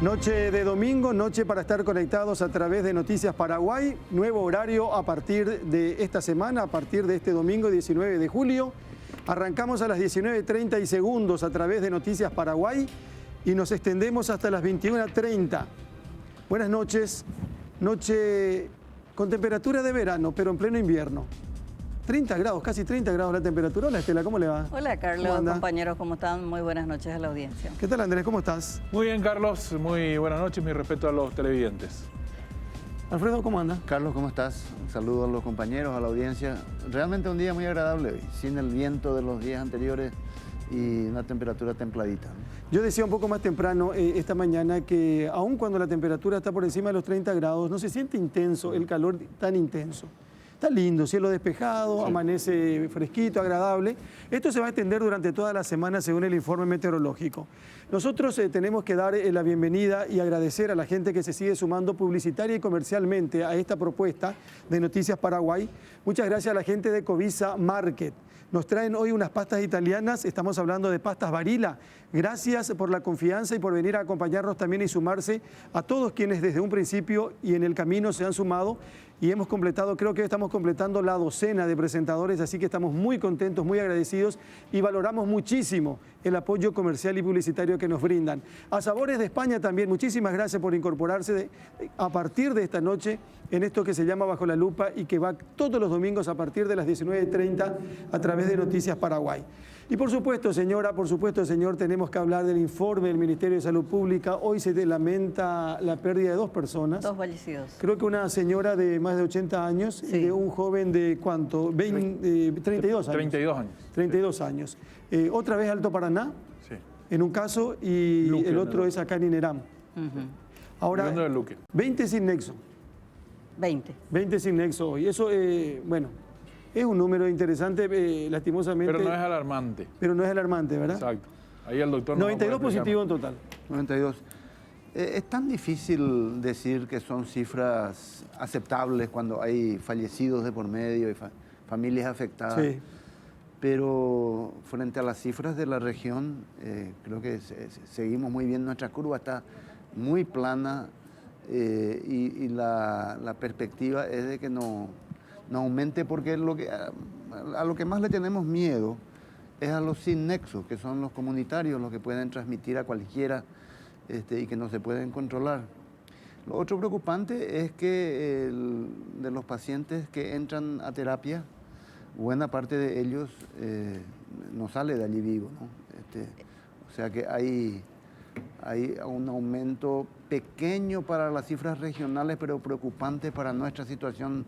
Noche de domingo, noche para estar conectados a través de Noticias Paraguay. Nuevo horario a partir de esta semana, a partir de este domingo 19 de julio. Arrancamos a las 19:30 y segundos a través de Noticias Paraguay y nos extendemos hasta las 21:30. Buenas noches. Noche con temperatura de verano, pero en pleno invierno. 30 grados, casi 30 grados la temperatura. Hola Estela, ¿cómo le va? Hola Carlos, compañeros, ¿cómo están? Muy buenas noches a la audiencia. ¿Qué tal Andrés? ¿Cómo estás? Muy bien Carlos, muy buenas noches, mi respeto a los televidentes. Alfredo, ¿cómo anda? Carlos, ¿cómo estás? Un saludo a los compañeros, a la audiencia. Realmente un día muy agradable hoy, sin el viento de los días anteriores y una temperatura templadita. Yo decía un poco más temprano esta mañana que aun cuando la temperatura está por encima de los 30 grados, no se siente intenso, el calor tan intenso. Está lindo, cielo despejado, sí. Amanece fresquito, agradable. Esto se va a extender durante toda la semana según el informe meteorológico. Nosotros tenemos que dar la bienvenida y agradecer a la gente que se sigue sumando publicitaria y comercialmente a esta propuesta de Noticias Paraguay. Muchas gracias a la gente de Covisa Market. Nos traen hoy unas pastas italianas, estamos hablando de pastas Barilla. Gracias por la confianza y por venir a acompañarnos también y sumarse a todos quienes desde un principio y en el camino se han sumado y hemos completado, creo que estamos completando la docena de presentadores, así que estamos muy contentos, muy agradecidos y valoramos muchísimo el apoyo comercial y publicitario que nos brindan. A Sabores de España también, muchísimas gracias por incorporarse a partir de esta noche en esto que se llama Bajo la Lupa y que va todos los domingos a partir de las 19:30 a través de Noticias Paraguay. Y por supuesto, señora, por supuesto, señor, tenemos que hablar del informe del Ministerio de Salud Pública. Hoy se lamenta la pérdida de 2 personas. 2 fallecidos. Creo que una señora de más de 80 años sí. Y de un joven de ¿cuánto? 32 años. 32 años. 32 años. Otra vez Alto Paraná, sí. En un caso, y Luque, el otro es acá en Inerám. Ahora, 20 sin nexo. 20 sin nexo hoy. Eso, bueno... Es un número interesante, lastimosamente. Pero no es alarmante. Pero no es alarmante, ¿verdad? Exacto. Ahí el doctor... 92 positivos en total. 92. Es tan difícil decir que son cifras aceptables cuando hay fallecidos de por medio y familias afectadas. Sí. Pero frente a las cifras de la región, creo que seguimos muy bien. Nuestra curva está muy plana y la perspectiva es de que no aumente, porque a lo que más le tenemos miedo es a los sin nexo, que son los comunitarios, los que pueden transmitir a cualquiera y que no se pueden controlar. Lo otro preocupante es que de los pacientes que entran a terapia, buena parte de ellos no sale de allí vivo, ¿no? O sea que hay un aumento pequeño para las cifras regionales, pero preocupante para nuestra situación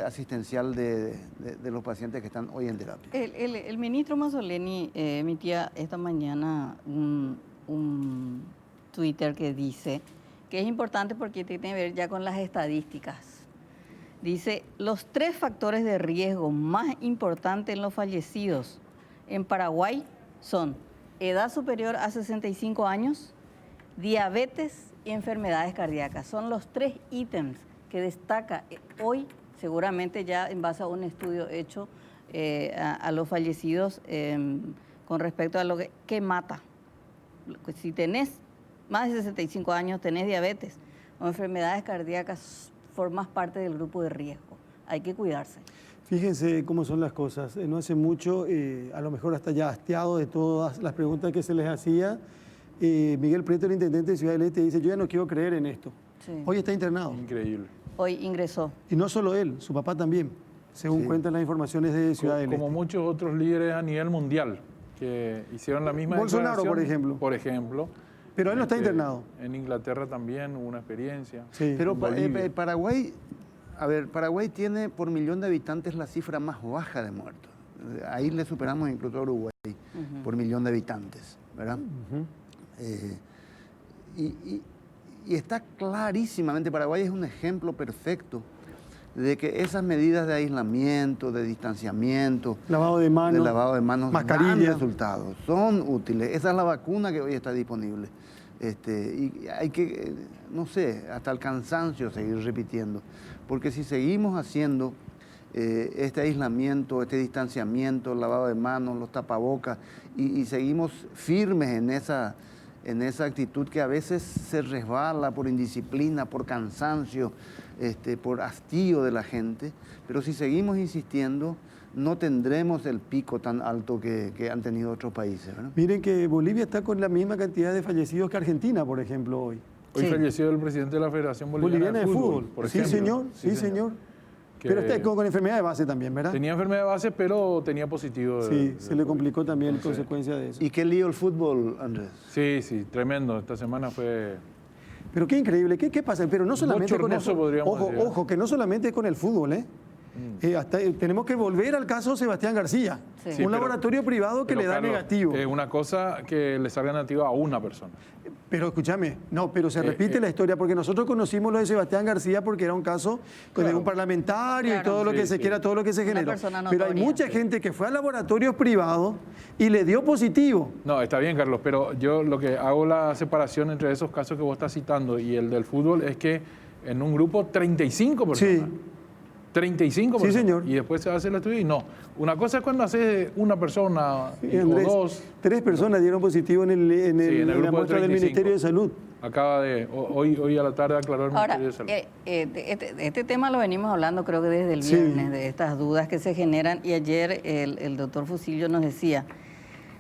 asistencial de los pacientes que están hoy en terapia. El ministro Mazzoleni emitía esta mañana un Twitter que dice que es importante porque tiene que ver ya con las estadísticas. Dice, los 3 factores de riesgo más importantes en los fallecidos en Paraguay son edad superior a 65 años, diabetes y enfermedades cardíacas. Son los 3 ítems que destaca hoy, seguramente ya en base a un estudio hecho a los fallecidos con respecto a lo que mata. Si tenés más de 65 años, tenés diabetes o enfermedades cardíacas, formas parte del grupo de riesgo. Hay que cuidarse. Fíjense cómo son las cosas. No hace mucho, a lo mejor hasta ya hastiado de todas las preguntas que se les hacía, Miguel Prieto, el intendente de Ciudad del Este, dice, yo ya no quiero creer en esto. Sí. Hoy está internado. Increíble. Hoy ingresó. Y no solo él, su papá también, según cuentan las informaciones de Ciudad del Este. Como muchos otros líderes a nivel mundial que hicieron la misma Bolsonaro, por ejemplo. Por ejemplo. Pero él no está internado. En Inglaterra también hubo una experiencia. Sí. Pero Paraguay, Paraguay tiene por millón de habitantes la cifra más baja de muertos. Ahí le superamos incluso a Uruguay por millón de habitantes, ¿verdad? Y está clarísimamente, Paraguay es un ejemplo perfecto de que esas medidas de aislamiento, de distanciamiento, lavado de manos, mascarilla, dan resultados, son útiles. Esa es la vacuna que hoy está disponible. Y hay que, no sé, hasta el cansancio seguir repitiendo, porque si seguimos haciendo este aislamiento, este distanciamiento, el lavado de manos, los tapabocas, y seguimos firmes en esa actitud que a veces se resbala por indisciplina, por cansancio, por hastío de la gente, pero si seguimos insistiendo, no tendremos el pico tan alto que han tenido otros países, ¿verdad? Miren que Bolivia está con la misma cantidad de fallecidos que Argentina, por ejemplo, hoy. Hoy falleció el presidente de la Federación Boliviana de Fútbol, por Sí, ejemplo. señor, sí, señor. Pero está con enfermedad de base también, ¿verdad? Tenía enfermedad de base, pero tenía positivo. Sí, se le complicó también en consecuencia de eso. ¿Y qué lío el fútbol, Andrés? Sí, sí, tremendo. Esta semana fue... Pero qué increíble, ¿qué pasa? Pero no solamente con el fútbol. Podríamos Ojo, que no solamente es con el fútbol, ¿eh? Tenemos que volver al caso Sebastián García, un laboratorio privado que le da negativo. Es una cosa que le salga negativa a una persona. Pero escúchame, no, pero se repite la historia, porque nosotros conocimos lo de Sebastián García porque era un caso de un parlamentario y todo lo que se quiera, todo lo que se generó. Pero hay mucha gente que fue a laboratorios privados y le dio positivo. No, está bien, Carlos, pero yo lo que hago la separación entre esos casos que vos estás citando y el del fútbol es que en un grupo 35 personas. Sí. 35 personas. Sí, señor. Y después se hace el estudio y no. Una cosa es cuando haces una persona Andrés, o dos. 3 personas dieron positivo en la muestra del Ministerio de Salud. Acaba de, hoy a la tarde aclaró el Ministerio de Salud. Este tema lo venimos hablando creo que desde el viernes, de estas dudas que se generan, y ayer el doctor Fusillo nos decía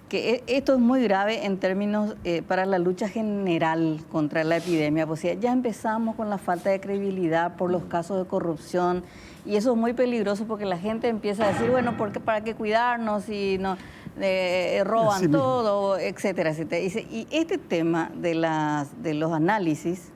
que esto es muy grave en términos para la lucha general contra la epidemia. Pues ya empezamos con la falta de credibilidad por los casos de corrupción, y eso es muy peligroso porque la gente empieza a decir, bueno, ¿para qué cuidarnos si no roban todo, etcétera, etcétera? Y este tema de los análisis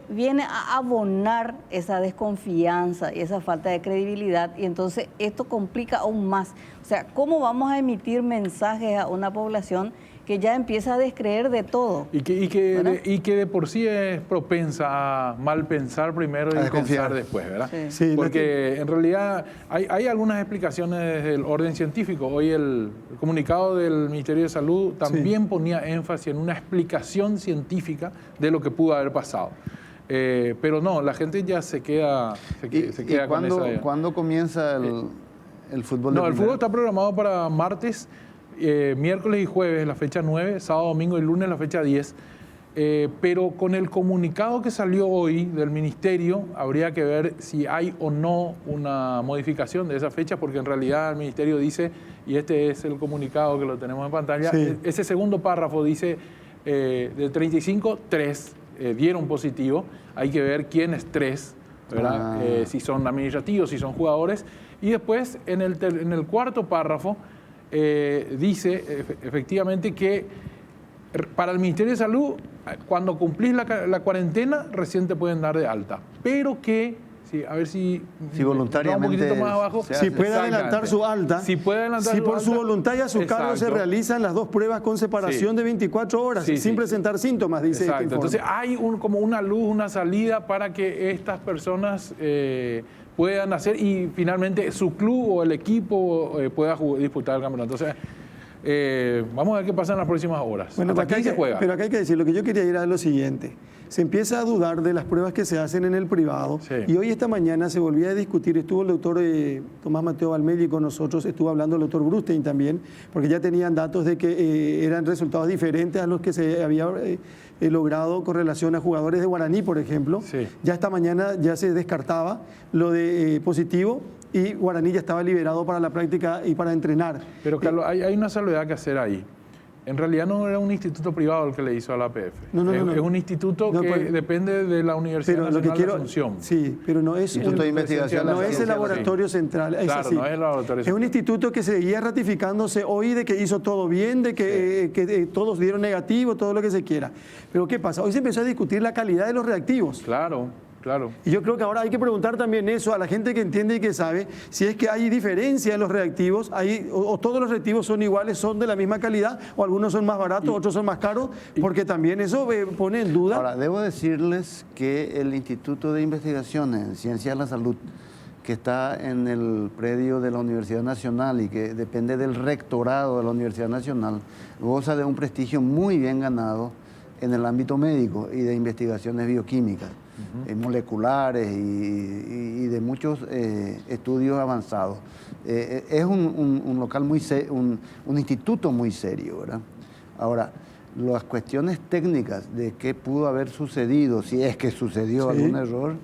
viene a abonar esa desconfianza y esa falta de credibilidad, y entonces esto complica aún más. O sea, ¿cómo vamos a emitir mensajes a una población que ya empieza a descreer de todo? Y que de por sí es propensa a mal pensar primero y pensar después, ¿verdad? Sí, porque en realidad hay algunas explicaciones desde el orden científico. Hoy el comunicado del Ministerio de Salud también ponía énfasis en una explicación científica de lo que pudo haber pasado. Pero no, la gente ya se queda con esa idea. ¿Cuándo comienza el fútbol? No, el fútbol está programado para martes, miércoles y jueves, la fecha 9, sábado, domingo y lunes, la fecha 10. Pero con el comunicado que salió hoy del Ministerio, habría que ver si hay o no una modificación de esa fecha, porque en realidad el Ministerio dice, y este es el comunicado que lo tenemos en pantalla, ese segundo párrafo dice, de 35, 3 dieron positivo. Hay que ver quiénes 3, ¿verdad? Si son administrativos, si son jugadores. Y después, en el cuarto párrafo, dice efectivamente que para el Ministerio de Salud, cuando cumplís la cuarentena, recién te pueden dar de alta. Pero que, a ver si voluntariamente un poquito más abajo, si puede adelantar su alta, si por su voluntad y a su cargo se realizan las 2 pruebas con separación de 24 horas, sin presentar síntomas, dice este informe. Entonces hay como una luz, una salida para que estas personas puedan hacer y finalmente su club o el equipo pueda disputar el campeonato. Entonces, vamos a ver qué pasa en las próximas horas. Bueno, Hasta aquí se juega. Pero acá hay que decir, lo que yo quería ir a lo siguiente. Se empieza a dudar de las pruebas que se hacen en el privado, y hoy esta mañana se volvía a discutir, estuvo el doctor Tomás Mateo Valmelli con nosotros, estuvo hablando el doctor Brustein también, porque ya tenían datos de que eran resultados diferentes a los que se había logrado con relación a jugadores de Guaraní, por ejemplo. Ya esta mañana ya se descartaba lo de positivo, y Guaraní ya estaba liberado para la práctica y para entrenar. Pero Carlos, hay una salvedad que hacer ahí. En realidad no era un instituto privado el que le hizo a la APF. No. Es un instituto que depende de la Universidad Nacional de Asunción. Sí, pero no es Instituto de Investigación. No es el laboratorio central. Claro, no es el laboratorio central. Es un instituto que seguía ratificándose hoy de que hizo todo bien, de que todos dieron negativo, todo lo que se quiera. Pero ¿qué pasa? Hoy se empezó a discutir la calidad de los reactivos. Claro. Y yo creo que ahora hay que preguntar también eso a la gente que entiende y que sabe si es que hay diferencia en los reactivos, o todos los reactivos son iguales, son de la misma calidad, o algunos son más baratos, otros son más caros, porque también eso pone en duda. Ahora, debo decirles que el Instituto de Investigaciones en Ciencias de la Salud, que está en el predio de la Universidad Nacional y que depende del rectorado de la Universidad Nacional, goza de un prestigio muy bien ganado en el ámbito médico y de investigaciones bioquímicas, moleculares y de muchos estudios avanzados. Es un local un instituto muy serio, ¿verdad? Ahora, las cuestiones técnicas de qué pudo haber sucedido, si es que sucedió algún error,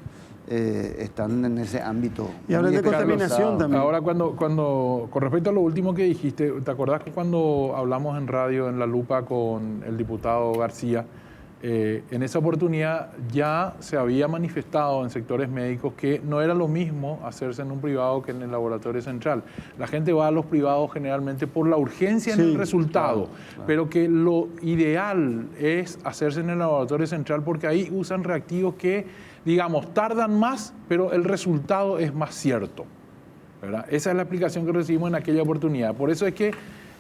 están en ese ámbito. Y hablan de contaminación también. Ahora, con respecto a lo último que dijiste, ¿te acordás que cuando hablamos en radio, en La Lupa, con el diputado García, en esa oportunidad ya se había manifestado en sectores médicos que no era lo mismo hacerse en un privado que en el laboratorio central? La gente va a los privados generalmente por la urgencia en el resultado, pero que lo ideal es hacerse en el laboratorio central porque ahí usan reactivos que, digamos, tardan más, pero el resultado es más cierto, ¿verdad? Esa es la explicación que recibimos en aquella oportunidad. Por eso es que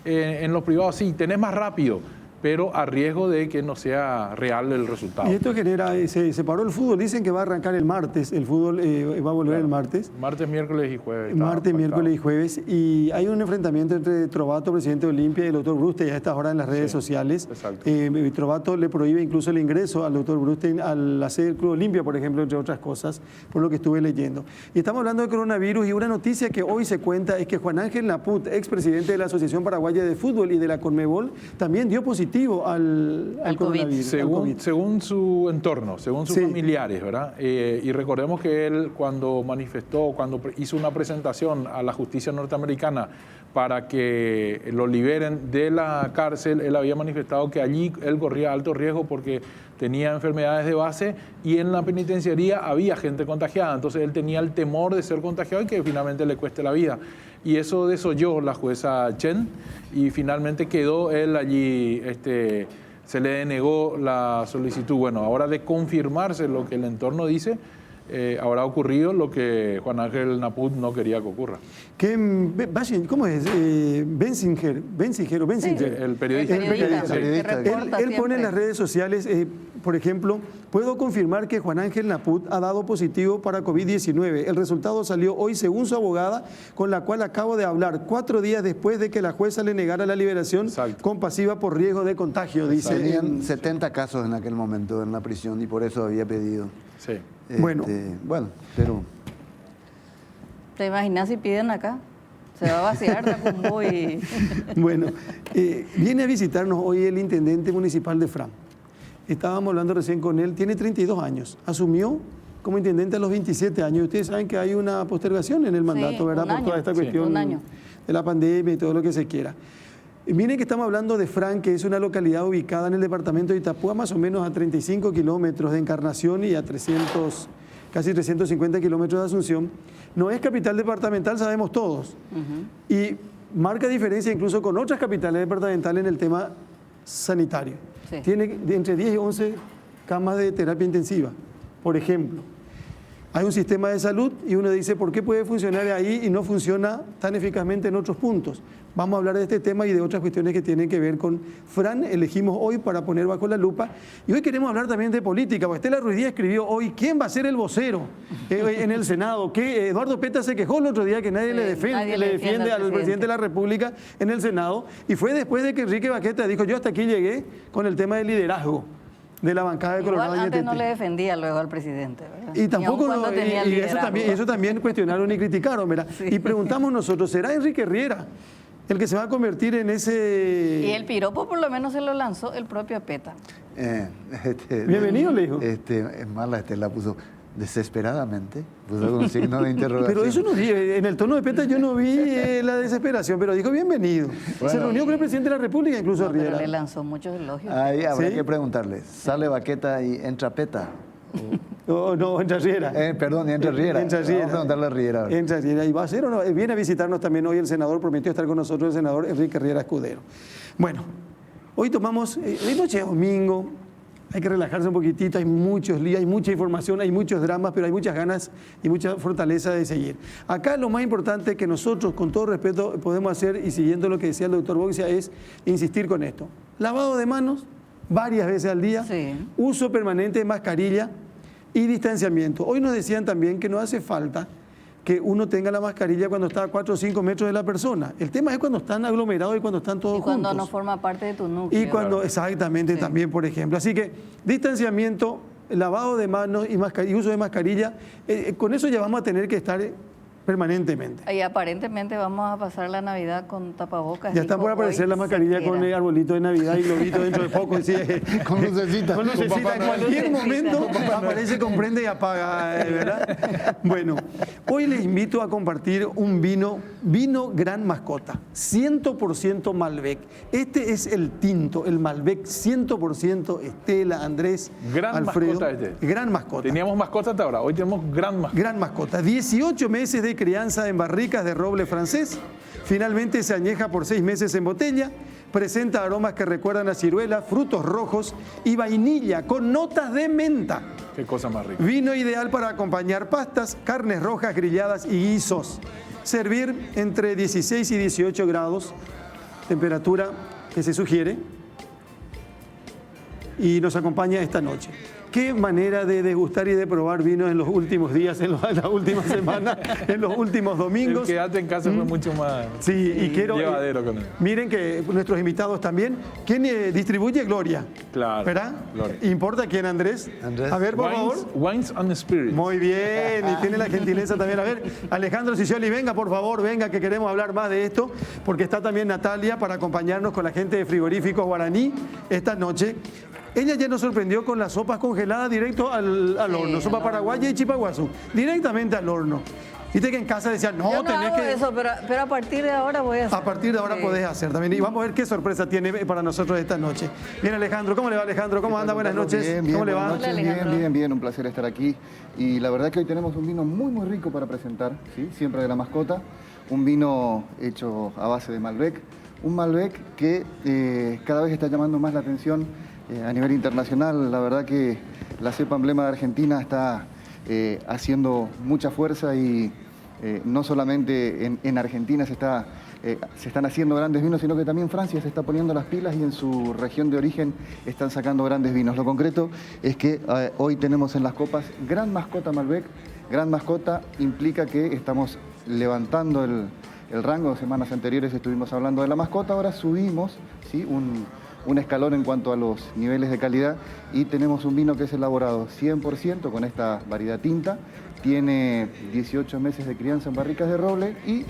en los privados sí, tenés más rápido, pero a riesgo de que no sea real el resultado. Y esto genera, se paró el fútbol, dicen que va a arrancar el martes, el fútbol va a volver el martes. Martes, miércoles y jueves. Martes, miércoles y jueves. Y hay un enfrentamiento entre Trovato, presidente de Olimpia, y el doctor Brustein a estas horas en las redes sociales. Exacto. Trovato le prohíbe incluso el ingreso al doctor Brustein al hacer el Club Olimpia, por ejemplo, entre otras cosas, por lo que estuve leyendo. Y estamos hablando de coronavirus y una noticia que hoy se cuenta es que Juan Ángel Naput, expresidente de la Asociación Paraguaya de Fútbol y de la Conmebol, también dio positivo al coronavirus. Según su entorno, según sus familiares, ¿verdad? Y recordemos que él cuando hizo una presentación a la justicia norteamericana para que lo liberen de la cárcel, él había manifestado que allí él corría alto riesgo porque tenía enfermedades de base y en la penitenciaría había gente contagiada, entonces él tenía el temor de ser contagiado y que finalmente le cueste la vida. Y eso desoyó la jueza Chen y finalmente quedó él allí, se le denegó la solicitud. Bueno, ahora de confirmarse lo que el entorno dice, habrá ocurrido lo que Juan Ángel Naput no quería que ocurra. ¿Cómo es? Benzinger. Sí, el periodista. Él pone en las redes sociales, por ejemplo, puedo confirmar que Juan Ángel Naput ha dado positivo para COVID-19. El resultado salió hoy según su abogada, con la cual acabo de hablar, 4 días después de que la jueza le negara la liberación compasiva por riesgo de contagio, dice. Tenían 70 casos en aquel momento en la prisión y por eso había pedido. Sí. Bueno, pero... ¿Te imaginas si piden acá? Se va a vaciar Tacumbo y... Bueno, viene a visitarnos hoy el intendente municipal de Fram. Estábamos hablando recién con él, tiene 32 años, asumió como intendente a los 27 años. Ustedes saben que hay una postergación en el mandato, ¿verdad? Por toda esta cuestión de la pandemia y todo lo que se quiera. Miren que estamos hablando de Fram, que es una localidad ubicada en el departamento de Itapúa, más o menos a 35 kilómetros de Encarnación y a casi 350 kilómetros de Asunción. No es capital departamental, sabemos todos. Y marca diferencia incluso con otras capitales departamentales en el tema sanitario. Sí. Tiene entre 10 y 11 camas de terapia intensiva, por ejemplo. Hay un sistema de salud y uno dice, ¿por qué puede funcionar ahí y no funciona tan eficazmente en otros puntos? Vamos a hablar de este tema y de otras cuestiones que tienen que ver con Fram. Elegimos hoy para poner bajo la lupa. Y hoy queremos hablar también de política. Porque Estela Ruiz Díaz escribió hoy, ¿quién va a ser el vocero en el Senado? Que Eduardo Peta se quejó el otro día que nadie le defiende al presidente de la República en el Senado. Y fue después de que Enrique Baqueta dijo, yo hasta aquí llegué con el tema del liderazgo de la bancada de Colorado. Igual antes no le defendía luego al presidente, ¿verdad? Y tampoco, eso también cuestionaron y criticaron, ¿verdad? Sí. Y preguntamos nosotros, ¿será Enrique Riera el que se va a convertir en ese...? Y el piropo por lo menos se lo lanzó el propio Peta. Bienvenido, le dijo. Es mala, la puso desesperadamente, puso con signo de interrogación. Pero eso no vi, en el tono de Peta yo no vi la desesperación, pero dijo bienvenido. Bueno, se reunió con el presidente de la República, incluso Riera. Pero le lanzó muchos elogios. Ahí habrá que preguntarle, ¿sale Baqueta y entra Peta? No, entra Riera. Perdón, entra Riera. Entra Riera. Vamos a preguntarle a Riera. Entra Riera. ¿Y va a ser o no? Viene a visitarnos también hoy el senador, prometió estar con nosotros el senador Enrique Riera Escudero. Bueno, hoy tomamos, hoy noche de domingo, hay que relajarse un poquitito, hay muchos líos, hay mucha información, hay muchos dramas, pero hay muchas ganas y mucha fortaleza de seguir. Acá lo más importante que nosotros, con todo respeto, podemos hacer, y siguiendo lo que decía el doctor Boxia, es insistir con esto. Lavado de manos varias veces al día, uso permanente de mascarilla y distanciamiento. Hoy nos decían también que no hace falta que uno tenga la mascarilla cuando está a 4 o 5 metros de la persona. El tema es cuando están aglomerados y cuando están todos juntos. Y cuando no forma parte de tu núcleo. Y cuando, exactamente, también, por ejemplo. Así que distanciamiento, lavado de manos y uso de mascarilla, con eso ya vamos a tener que estar permanentemente. Y aparentemente vamos a pasar la Navidad con tapabocas. Ya está por aparecer la mascarilla con el arbolito de Navidad y globito dentro de poco. Sí, Con lucecita. Con lucecita. En cualquier momento aparece, comprende y apaga, ¿verdad? Bueno, hoy les invito a compartir un vino Gran Mascota, 100% Malbec. Este es el tinto, el Malbec 100% Estela, Andrés, Gran Alfredo. mascota este. Gran mascota. Teníamos mascota hasta ahora, hoy tenemos gran mascota. Gran mascota. 18 meses de crianza en barricas de roble francés. Finalmente se añeja por 6 meses en botella. Presenta aromas que recuerdan a ciruela, frutos rojos y vainilla con notas de menta. Qué cosa más rica. Vino ideal para acompañar pastas, carnes rojas grilladas y guisos. Servir entre 16 y 18 grados, temperatura que se sugiere. Y nos acompaña esta noche. Qué manera de degustar y de probar vinos en los últimos días, en las últimas semanas, en los últimos domingos. El quedate en casa fue mucho más y quiero, llevadero con él. Miren que nuestros invitados también. ¿Quién distribuye? Gloria. Claro. ¿Verdad? Gloria. ¿Importa quién, Andrés? Andrés. A ver, por favor. Wines and Spirits. Muy bien, y tiene la gentileza también. A ver, Alejandro Cicioli, venga, por favor, venga, que queremos hablar más de esto, porque está también Natalia para acompañarnos con la gente de Frigoríficos Guaraní esta noche. Ella ya nos sorprendió con las sopas congeladas directo al horno, sopa paraguaya y chipaguazú, directamente al horno. Viste que en casa decían, no, Yo no tenés hago que... eso, pero a partir de ahora voy a hacer. A partir de ahora podés hacer también. Y vamos a ver qué sorpresa tiene para nosotros esta noche. Bien, Alejandro, ¿cómo le va, Alejandro? ¿Cómo anda? Buenas noches. Bien, ¿Cómo le va? buenas noches. Hola, Alejandro. Bien, un placer estar aquí. Y la verdad que hoy tenemos un vino muy, muy rico para presentar, ¿sí? Siempre de la mascota. Un vino hecho a base de Malbec. Un Malbec que cada vez está llamando más la atención a nivel internacional. La verdad que la cepa emblema de Argentina está haciendo mucha fuerza y no solamente en Argentina se están haciendo grandes vinos, sino que también Francia se está poniendo las pilas y en su región de origen están sacando grandes vinos. Lo concreto es que hoy tenemos en las copas Gran Mascota Malbec. Gran Mascota implica que estamos levantando el rango. Semanas anteriores estuvimos hablando de la mascota, ahora subimos, ¿sí? un escalón en cuanto a los niveles de calidad y tenemos un vino que es elaborado 100% con esta variedad tinta, tiene 18 meses de crianza en barricas de roble y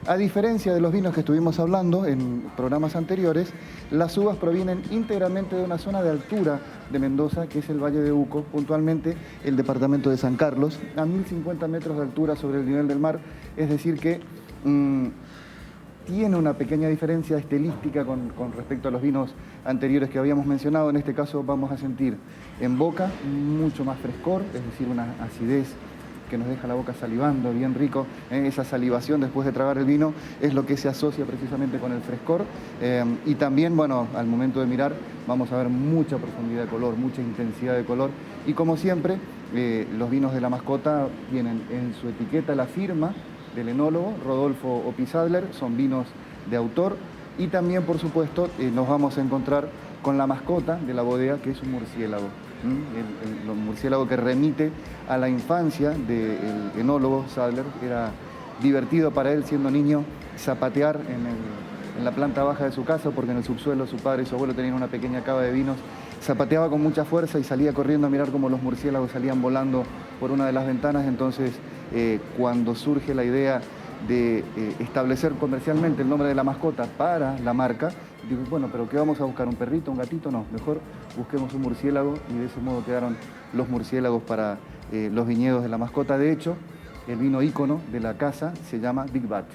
a diferencia de los vinos que estuvimos hablando en programas anteriores, las uvas provienen íntegramente de una zona de altura de Mendoza, que es el Valle de Uco, puntualmente el departamento de San Carlos, a 1050 metros de altura sobre el nivel del mar, es decir que tiene una pequeña diferencia estilística con respecto a los vinos anteriores que habíamos mencionado. En este caso vamos a sentir en boca mucho más frescor, es decir, una acidez que nos deja la boca salivando, bien rico. Esa salivación después de tragar el vino es lo que se asocia precisamente con el frescor. Y también, bueno, al momento de mirar vamos a ver mucha profundidad de color, mucha intensidad de color. Y como siempre, los vinos de la mascota tienen en su etiqueta la firma del enólogo, Rodolfo Opisadler, son vinos de autor y también, por supuesto, nos vamos a encontrar con la mascota de la bodega, que es un murciélago. El murciélago que remite a la infancia del enólogo Sadler. Era divertido para él, siendo niño, zapatear en la planta baja de su casa, porque en el subsuelo su padre y su abuelo tenían una pequeña cava de vinos. Zapateaba con mucha fuerza y salía corriendo a mirar cómo los murciélagos salían volando por una de las ventanas. Entonces, cuando surge la idea de establecer comercialmente el nombre de la mascota para la marca, digo, bueno, pero ¿qué vamos a buscar? ¿Un perrito, un gatito? No, mejor busquemos un murciélago, y de ese modo quedaron los murciélagos para los viñedos de la mascota. De hecho, el vino ícono de la casa se llama Big Bat,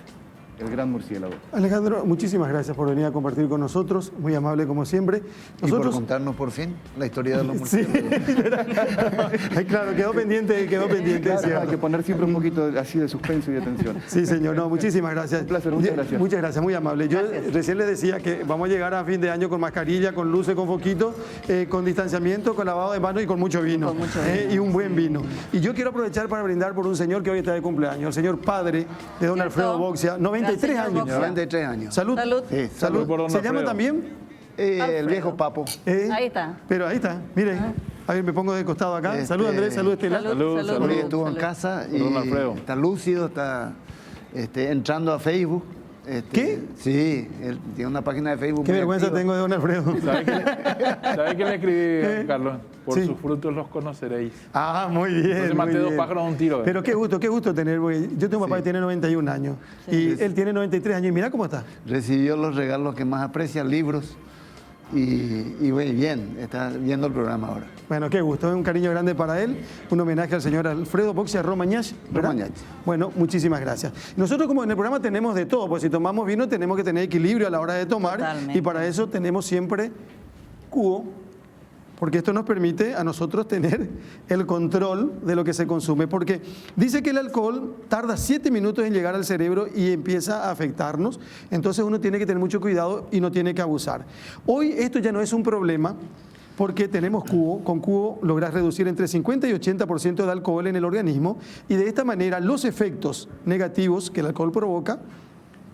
el gran murciélago. Alejandro, muchísimas gracias por venir a compartir con nosotros, muy amable como siempre. Y por contarnos por fin la historia de los murciélagos. Sí, claro, quedó pendiente. Claro, hay que poner siempre un poquito así de suspenso y de tensión. Sí, señor, no, muchísimas gracias. Un placer, muchas gracias. Muchas gracias, muy amable. Yo recién les decía que vamos a llegar a fin de año con mascarilla, con luces, con foquito, con distanciamiento, con lavado de manos y con mucho vino. Con mucho vino. Y un buen vino. Y yo quiero aprovechar para brindar por un señor que hoy está de cumpleaños, el señor padre de don Alfredo Boxia, 93 años. Boxia. 93 años. Salud. Salud. Sí, Salud. por don ¿Se Alfredo. llama también? El viejo Papo. Ahí está. Pero ahí está, mire. A ver, me pongo de costado acá. Salud, Andrés. Salud, Estela. Salud. Hoy estuvo en Salud. casa Por don Alfredo. y está lúcido, está entrando a Facebook. ¿Qué? Sí, él tiene una página de Facebook. Qué muy vergüenza activa. tengo de don Alfredo. ¿Sabe qué le escribí, Carlos? Por Sí. sus frutos los conoceréis. Ah, muy bien. Entonces muy maté dos bien. pájaros de un tiro. Pero qué gusto tener, porque yo tengo un papá que tiene 91 años y él tiene 93 años y mira cómo está. Recibió los regalos que más aprecia, libros, y güey, bien, está viendo el programa ahora. Bueno, qué gusto, un cariño grande para él, un homenaje al señor Alfredo Boxia Romañach. Romañach. Bueno, muchísimas gracias. Nosotros como en el programa tenemos de todo, pues si tomamos vino tenemos que tener equilibrio a la hora de tomar. Totalmente. Y para eso tenemos siempre cubo, porque esto nos permite a nosotros tener el control de lo que se consume, porque dice que el alcohol tarda 7 minutos en llegar al cerebro y empieza a afectarnos, entonces uno tiene que tener mucho cuidado y no tiene que abusar. Hoy esto ya no es un problema, porque tenemos cubo, con cubo lográs reducir entre 50 y 80% de alcohol en el organismo y de esta manera los efectos negativos que el alcohol provoca.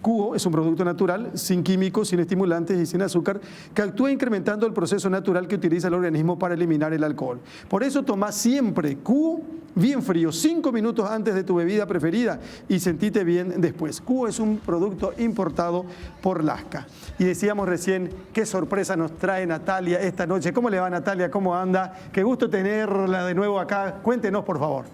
Cubo es un producto natural, sin químicos, sin estimulantes y sin azúcar, que actúa incrementando el proceso natural que utiliza el organismo para eliminar el alcohol. Por eso toma siempre cubo bien frío, 5 minutos antes de tu bebida preferida y sentite bien después. Cubo es un producto importado por Lasca. Y decíamos recién, qué sorpresa nos trae Natalia esta noche. ¿Cómo le va, Natalia? ¿Cómo anda? Qué gusto tenerla de nuevo acá. Cuéntenos, por favor.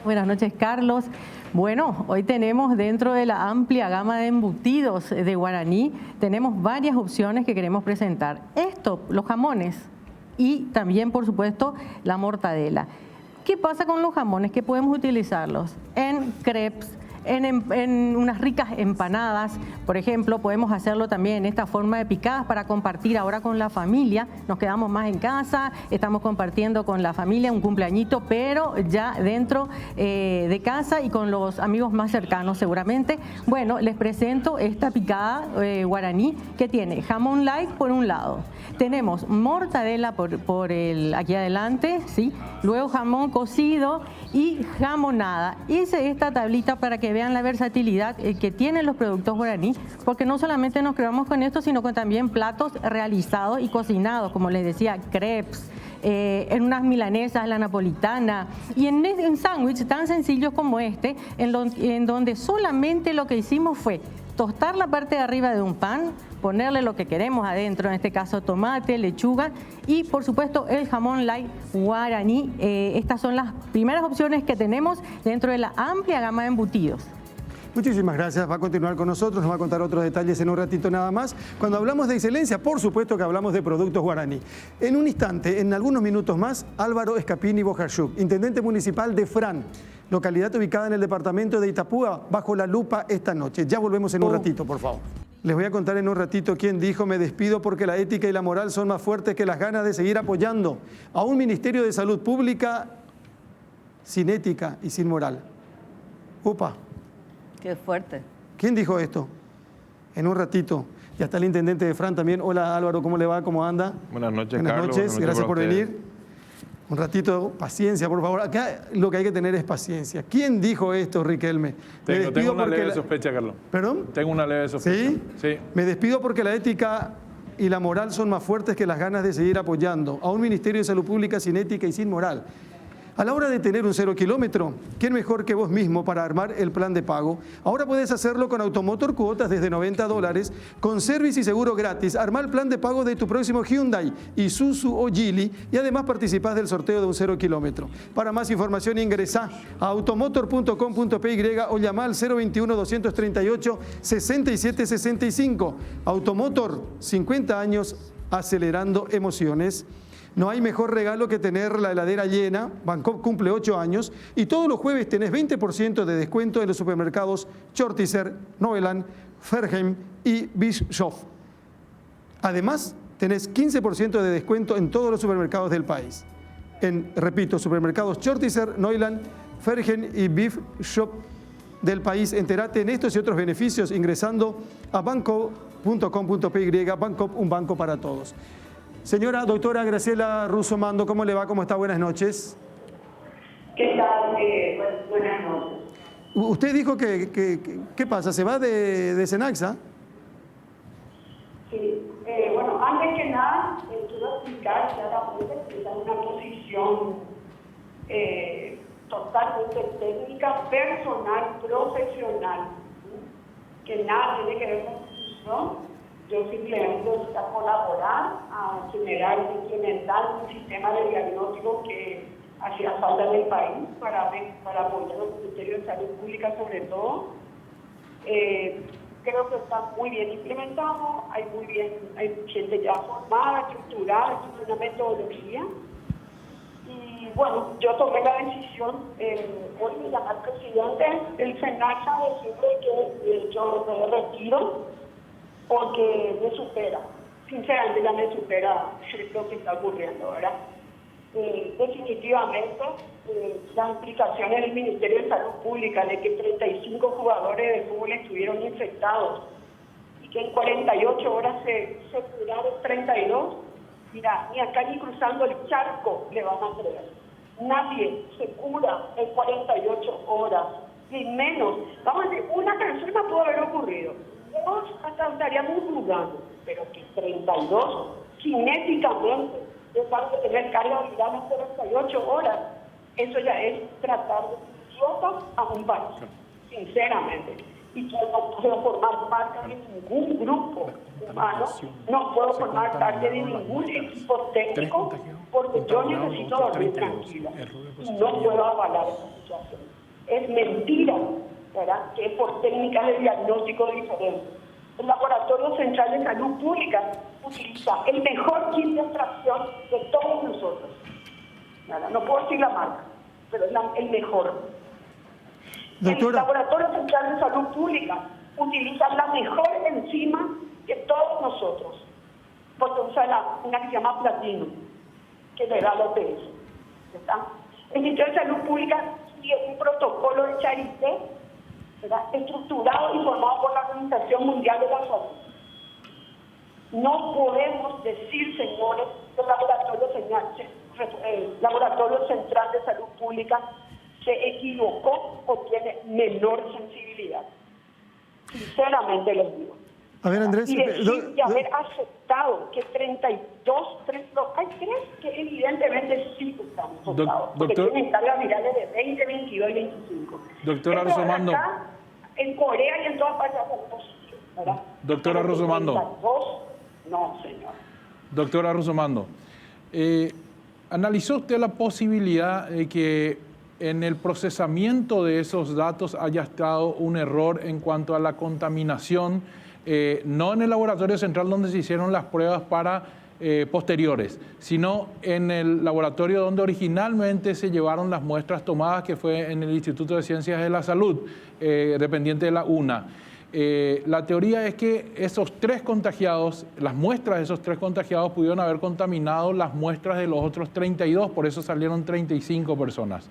Buenas noches, Carlos. Bueno, hoy tenemos dentro de la amplia gama de embutidos de Guaraní, tenemos varias opciones que queremos presentar. Esto, los jamones y también, por supuesto, la mortadela. ¿Qué pasa con los jamones? Que podemos utilizarlos en crepes, en unas ricas empanadas, por ejemplo, podemos hacerlo también en esta forma de picadas para compartir ahora con la familia. Nos quedamos más en casa, estamos compartiendo con la familia un cumpleañito, pero ya dentro de casa y con los amigos más cercanos seguramente. Bueno, les presento esta picada guaraní que tiene jamón light por un lado, tenemos mortadela por el aquí adelante, ¿sí? Luego jamón cocido y jamonada. Hice esta tablita para que vean la versatilidad que tienen los productos guaraní, porque no solamente nos creamos con esto, sino con también platos realizados y cocinados, como les decía, crepes, en unas milanesas, la napolitana, y en sándwiches tan sencillos como este, en donde solamente lo que hicimos fue tostar la parte de arriba de un pan, ponerle lo que queremos adentro, en este caso tomate, lechuga y por supuesto el jamón light guaraní. Estas son las primeras opciones que tenemos dentro de la amplia gama de embutidos. Muchísimas gracias, va a continuar con nosotros, nos va a contar otros detalles en un ratito nada más. Cuando hablamos de excelencia, por supuesto que hablamos de productos guaraní. En un instante, en algunos minutos más, Álvaro Escapini Bojarchuk, intendente municipal de Frán, localidad ubicada en el departamento de Itapúa, bajo la lupa esta noche. Ya volvemos en un ratito, por favor. Les voy a contar en un ratito quién dijo: me despido porque la ética y la moral son más fuertes que las ganas de seguir apoyando a un Ministerio de Salud Pública sin ética y sin moral. Upa. Qué fuerte. ¿Quién dijo esto? En un ratito. Ya está el intendente de Frán también. Hola Álvaro, ¿cómo le va? ¿Cómo anda? Buenas noches, Buenas Carlos. noches, gracias por ustedes. venir. Un ratito, paciencia, por favor. Acá lo que hay que tener es paciencia. ¿Quién dijo esto, Riquelme? Tengo una leve sospecha, Carlos. ¿Perdón? Tengo una leve sospecha. ¿Sí? Sí. Me despido porque la ética y la moral son más fuertes que las ganas de seguir apoyando a un Ministerio de Salud Pública sin ética y sin moral. A la hora de tener un 0 kilómetro, ¿quién mejor que vos mismo para armar el plan de pago? Ahora puedes hacerlo con Automotor Cuotas desde $90, con service y seguro gratis. Arma el plan de pago de tu próximo Hyundai, Isuzu o Geely y además participás del sorteo de un 0 kilómetro. Para más información ingresá a automotor.com.py o llama al 021-238-6765. Automotor, 50 años acelerando emociones. No hay mejor regalo que tener la heladera llena. Bancopp cumple 8 años y todos los jueves tenés 20% de descuento en los supermercados Chortizer, Noveland, Ferheim y Bischoff. Además, tenés 15% de descuento en todos los supermercados del país. Repito, supermercados Chortizer, Noveland, Ferheim y Bischoff del país. Entérate en estos y otros beneficios ingresando a bancopp.com.py. Bancopp, un banco para todos. Señora doctora Graciela Russo Mando, ¿cómo le va? ¿Cómo está? Buenas noches. ¿Qué tal? Buenas noches. Usted dijo ¿qué pasa? ¿Se va de Senaxa? Sí. Bueno, antes que nada, quiero explicar claramente que está en una posición totalmente técnica, personal, profesional. que nada tiene que ver con institución. Yo simplemente voy a colaborar a generar y implementar un sistema de diagnóstico que hacía falta en el país para apoyar al Ministerio de Salud Pública sobre todo. Creo que está muy bien implementado, hay gente ya formada, estructurada, es una metodología. Y bueno, yo tomé la decisión hoy de llamar al presidente del FENASA a decirle que yo me retiro porque me supera, sinceramente ya me supera lo que está ocurriendo, ¿verdad? Definitivamente las implicaciones del Ministerio de Salud Pública de que 35 jugadores de fútbol estuvieron infectados y que en 48 horas se curaron 32, mira, ni acá ni cruzando el charco le van a creer. Nadie se cura en 48 horas, ni menos. Vamos a decir, una persona pudo haber ocurrido, dos hasta estaríamos dudando, pero que 32 cinéticamente van a tener carga viral en 48 horas, eso ya es tratar de idiota a un país, sinceramente. Y yo no puedo formar parte de ningún grupo humano, no puedo formar parte de ningún equipo técnico, porque yo necesito dormir tranquila y no puedo avalar esa situación. Es mentira, ¿verdad?, que es por técnicas de diagnóstico diferentes. El Laboratorio Central de Salud Pública utiliza el mejor kit de extracción de todos nosotros. ¿Verdad? No puedo decir la marca, pero es el mejor. Doctora. El Laboratorio Central de Salud Pública utiliza la mejor enzima que todos nosotros, porque usa una que se llama platino, que le da la OPS. ¿Está? El Ministerio de Salud Pública tiene un protocolo de Charité, ¿verdad?, estructurado y formado por la Organización Mundial de la Salud. No podemos decir, señores, que el Laboratorio Central de Salud Pública se equivocó o tiene menor sensibilidad. Sinceramente les digo. A ver, Andrés, y decir que haber aceptado que 32, hay tres que evidentemente sí están afectados, porque tienen cargas virales de 20, 22 y 25. Doctora Rosomando. En Corea y en todas partes son positivos, ¿verdad? Doctora Rosomando. 32, no, señor. Doctora Rosomando, ¿analizó usted la posibilidad de que en el procesamiento de esos datos haya estado un error en cuanto a la contaminación, no en el laboratorio central donde se hicieron las pruebas para posteriores, sino en el laboratorio donde originalmente se llevaron las muestras tomadas, que fue en el Instituto de Ciencias de la Salud, dependiente de la UNA? La teoría es que esos tres contagiados, las muestras de esos tres contagiados pudieron haber contaminado las muestras de los otros 32, por eso salieron 35 personas.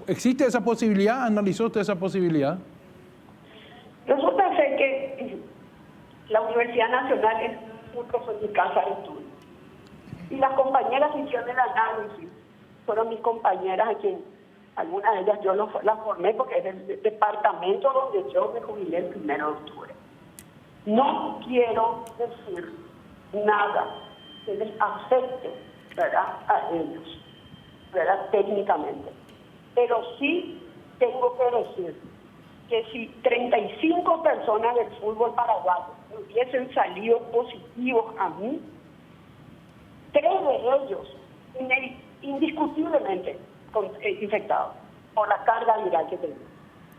¿Existe esa posibilidad? ¿Analizó usted esa posibilidad? Resulta ser que la Universidad Nacional es un profesor de casa de estudio. Y las compañeras que hicieron el análisis fueron mis compañeras a quien algunas de ellas yo las formé porque es el departamento donde yo me jubilé el 1 de octubre. No quiero decir nada que les afecte, ¿verdad?, a ellos, ¿verdad?, técnicamente. Pero sí tengo que decir que si 35 personas del fútbol paraguayo hubiesen salido positivos a mí, 3 de ellos indiscutiblemente infectados por la carga viral que tenía.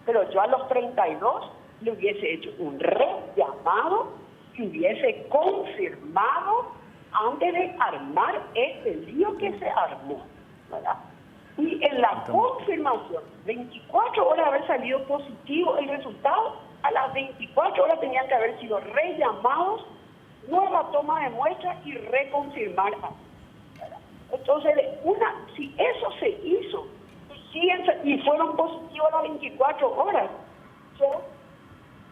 Pero yo a los 32 le hubiese hecho un rellamado y hubiese confirmado antes de armar este lío que se armó, ¿verdad? Y en la confirmación, 24 horas de haber salido positivo el resultado, a las 24 horas tenían que haber sido rellamados, nueva toma de muestras y reconfirmar. Entonces, si eso se hizo y fueron positivos a las 24 horas, yo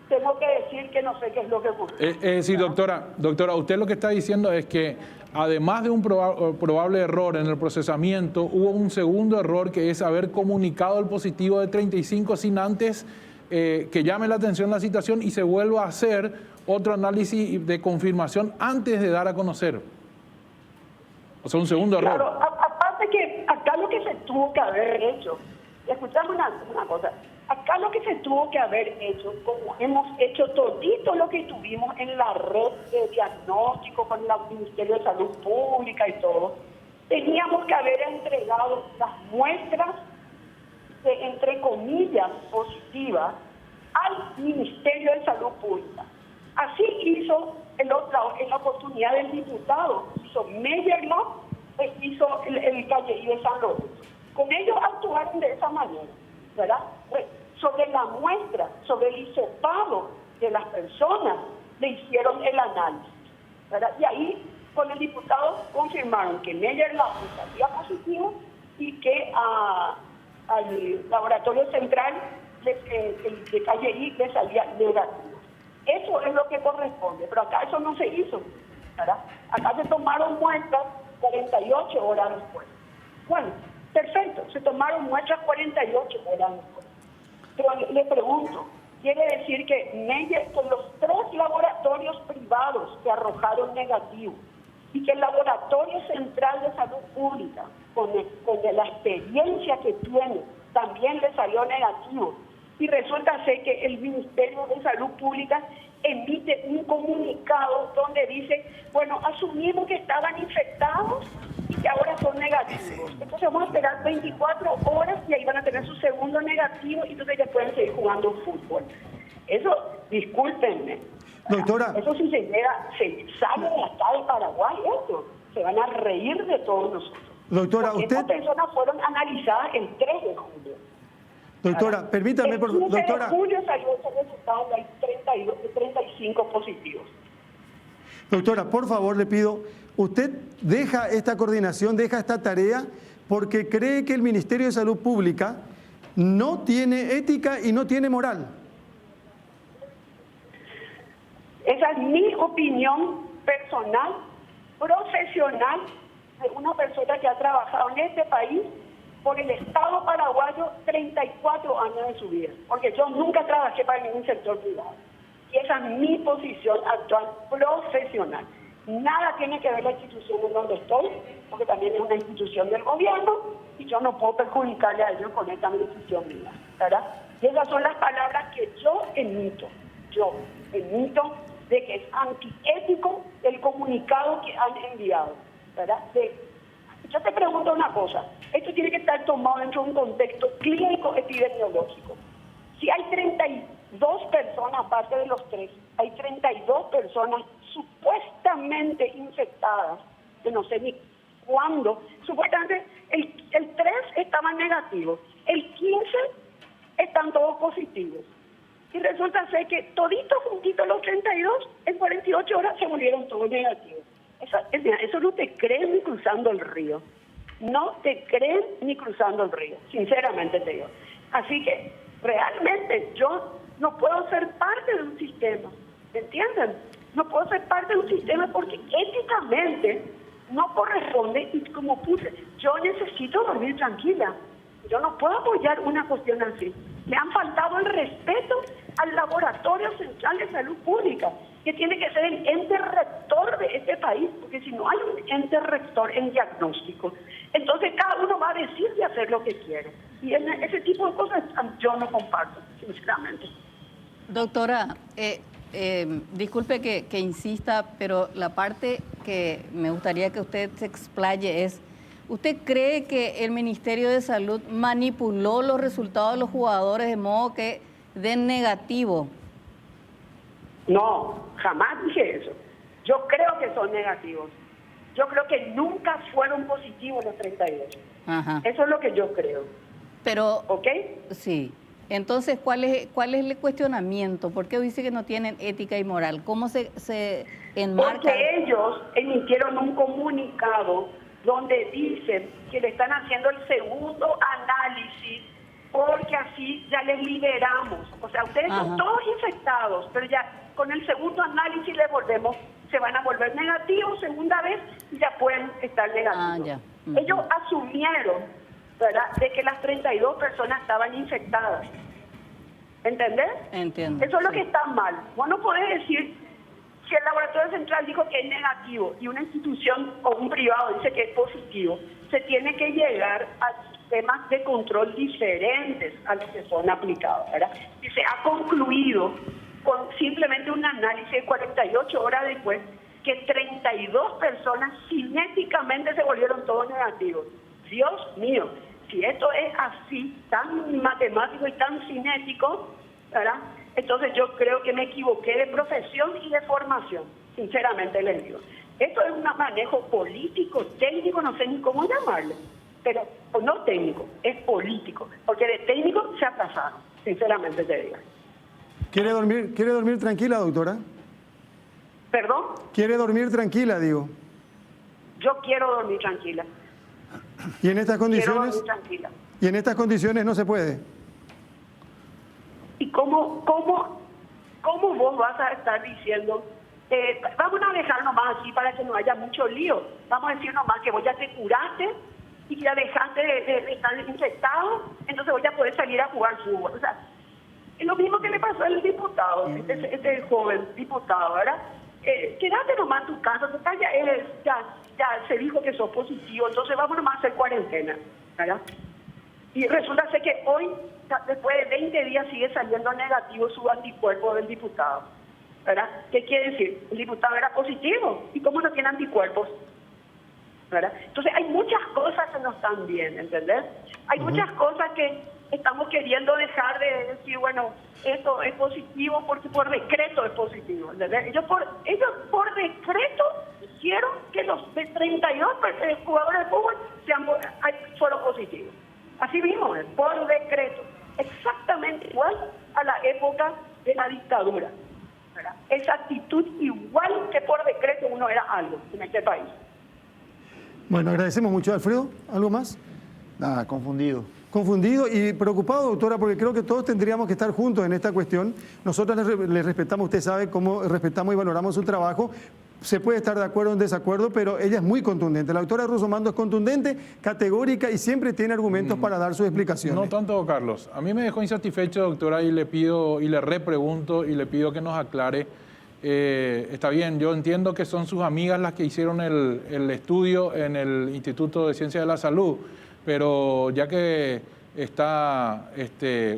tengo que decir que no sé qué es lo que ocurrió. Es decir, doctora, usted lo que está diciendo es que además de un probable error en el procesamiento, hubo un segundo error, que es haber comunicado el positivo de 35 sin antes que llame la atención la situación y se vuelva a hacer otro análisis de confirmación antes de dar a conocer. O sea, un segundo error. Claro, aparte que acá lo que se tuvo que haber hecho, escuchame una cosa, Acá lo que se tuvo que haber hecho, como hemos hecho todito lo que tuvimos en la red de diagnóstico con el Ministerio de Salud Pública y todo, teníamos que haber entregado las muestras de, entre comillas, positivas al Ministerio de Salud Pública. Así hizo en la oportunidad del diputado, hizo Meyerloh, hizo el Calle de San Lorenzo. Con ellos actuaron de esa manera, ¿verdad? Sobre la muestra, sobre el hisopado de las personas, le hicieron el análisis, ¿verdad? Y ahí, con el diputado, confirmaron que Meyerloh salía positivo y que al laboratorio central el de Calle le salía negativo. Eso es lo que corresponde, pero acá eso no se hizo, ¿verdad? Acá se tomaron muestras 48 horas después. Bueno, perfecto, se tomaron muestras 48 horas después. Pero le pregunto, ¿quiere decir que con los 3 laboratorios privados que arrojaron negativo y que el Laboratorio Central de Salud Pública, con la experiencia que tiene, también le salió negativo? Y resulta ser que el Ministerio de Salud Pública emite un comunicado donde dice, bueno, asumimos que estaban infectados y que ahora son negativos. Entonces vamos a esperar 24 horas y ahí van a tener su segundo negativo y entonces ya pueden seguir jugando fútbol. Eso, discúlpenme. Doctora. Eso si se sale de acá de Paraguay, eso. Se van a reír de todos nosotros. Doctora, porque estas personas fueron analizadas el 3 de julio. Doctora, permítame, por favor. Doctora. En julio salió ese resultado de 35 positivos. Doctora, por favor, le pido, usted deja esta coordinación, deja esta tarea, porque cree que el Ministerio de Salud Pública no tiene ética y no tiene moral. Esa es mi opinión personal, profesional, de una persona que ha trabajado en este país por el Estado paraguayo 34 años de su vida, porque yo nunca trabajé para ningún sector privado. Y esa es mi posición actual profesional. Nada tiene que ver la institución en donde estoy, porque también es una institución del gobierno y yo no puedo perjudicarle a ellos con esta decisión mía, ¿verdad? Y esas son las palabras que yo emito de que es antiético el comunicado que han enviado, ¿verdad? Yo te pregunto una cosa, esto tiene que estar tomado dentro de un contexto clínico epidemiológico. Si hay 32 personas, aparte de los 3, hay 32 personas supuestamente infectadas, que no sé ni cuándo, supuestamente el 3 estaban negativos, el 15 están todos positivos. Y resulta ser que toditos juntitos los 32, en 48 horas se volvieron todos negativos. Eso no te creen ni cruzando el río. No te creen ni cruzando el río, sinceramente te digo. Así que realmente yo no puedo ser parte de un sistema, ¿me entienden? No puedo ser parte de un sistema porque éticamente no corresponde y como puse, yo necesito dormir tranquila. Yo no puedo apoyar una cuestión así. Le han faltado el respeto al Laboratorio Central de Salud Pública, que tiene que ser el ente rector de este país, porque si no hay un ente rector en diagnóstico, entonces cada uno va a decir y hacer lo que quiere. Y ese tipo de cosas yo no comparto, sinceramente. Doctora, disculpe que insista, pero la parte que me gustaría que usted se explaye es, ¿usted cree que el Ministerio de Salud manipuló los resultados de los jugadores de modo que den negativo? No, jamás dije eso. Yo creo que son negativos. Yo creo que nunca fueron positivos los 38. Ajá. Eso es lo que yo creo. Pero, ¿ok? Sí. Entonces, ¿cuál es el cuestionamiento? ¿Por qué dice que no tienen ética y moral? ¿Cómo se enmarca? Porque ellos emitieron un comunicado donde dicen que le están haciendo el segundo análisis porque así ya les liberamos. O sea, ustedes son todos infectados, pero ya con el segundo análisis se van a volver negativos segunda vez y ya pueden estar negativos. Ellos asumieron, ¿verdad?, de que las 32 personas estaban infectadas. ¿Entendés? Entiendo. Eso es lo que está mal. Vos no podés decir Si el laboratorio central dijo que es negativo y una institución o un privado dice que es positivo, se tiene que llegar a sistemas de control diferentes a los que son aplicados, ¿verdad? Y se ha concluido con simplemente un análisis de 48 horas después que 32 personas cinéticamente se volvieron todos negativos. Dios mío, si esto es así, tan matemático y tan cinético, ¿verdad? Entonces yo creo que me equivoqué de profesión y de formación, sinceramente les digo. Esto es un manejo político, técnico, no sé ni cómo llamarlo, pero no técnico, es político, porque de técnico se atrasaron, sinceramente te digo. ¿Quiere dormir tranquila, doctora? ¿Perdón? ¿Quiere dormir tranquila, digo? Yo quiero dormir tranquila. ¿Y en estas condiciones? Quiero dormir tranquila. ¿Y en estas condiciones no se puede? ¿Y cómo vos vas a estar diciendo, vamos a dejar nomás aquí para que no haya mucho lío? Vamos a decir nomás que vos ya te curaste y ya dejaste de estar infectado, entonces vos ya podés salir a jugar fútbol. O sea, es lo mismo que le pasó al diputado, este joven diputado, ¿verdad? Quédate nomás en tu casa, total, ya se dijo que sos positivo, entonces vamos nomás a hacer cuarentena, ¿verdad? Y resulta ser que hoy, después de 20 días, sigue saliendo negativo su anticuerpo del diputado, ¿verdad? ¿Qué quiere decir? El diputado era positivo, ¿y cómo no tiene anticuerpos? ¿Verdad? Entonces hay muchas cosas que no están bien, ¿entendés? Hay muchas cosas que estamos queriendo dejar de decir, bueno, esto es positivo porque por decreto es positivo, ¿entendés? Ellos por decreto hicieron que los de 32 jugadores de fútbol fueron positivos. Así mismo, por decreto, exactamente igual a la época de la dictadura, ¿verdad? Esa actitud igual que por decreto uno era algo en este país. Bueno, agradecemos mucho. Alfredo, ¿algo más? Nada, confundido. Confundido y preocupado, doctora, porque creo que todos tendríamos que estar juntos en esta cuestión. Nosotros le respetamos, usted sabe cómo respetamos y valoramos su trabajo. Se puede estar de acuerdo o en desacuerdo, pero ella es muy contundente. La doctora Russomando es contundente, categórica y siempre tiene argumentos para dar sus explicaciones. No tanto, Carlos. A mí me dejó insatisfecho, doctora, y le pido, y le repregunto, y le pido que nos aclare. Está bien, yo entiendo que son sus amigas las que hicieron el estudio en el Instituto de Ciencias de la Salud, pero ya que está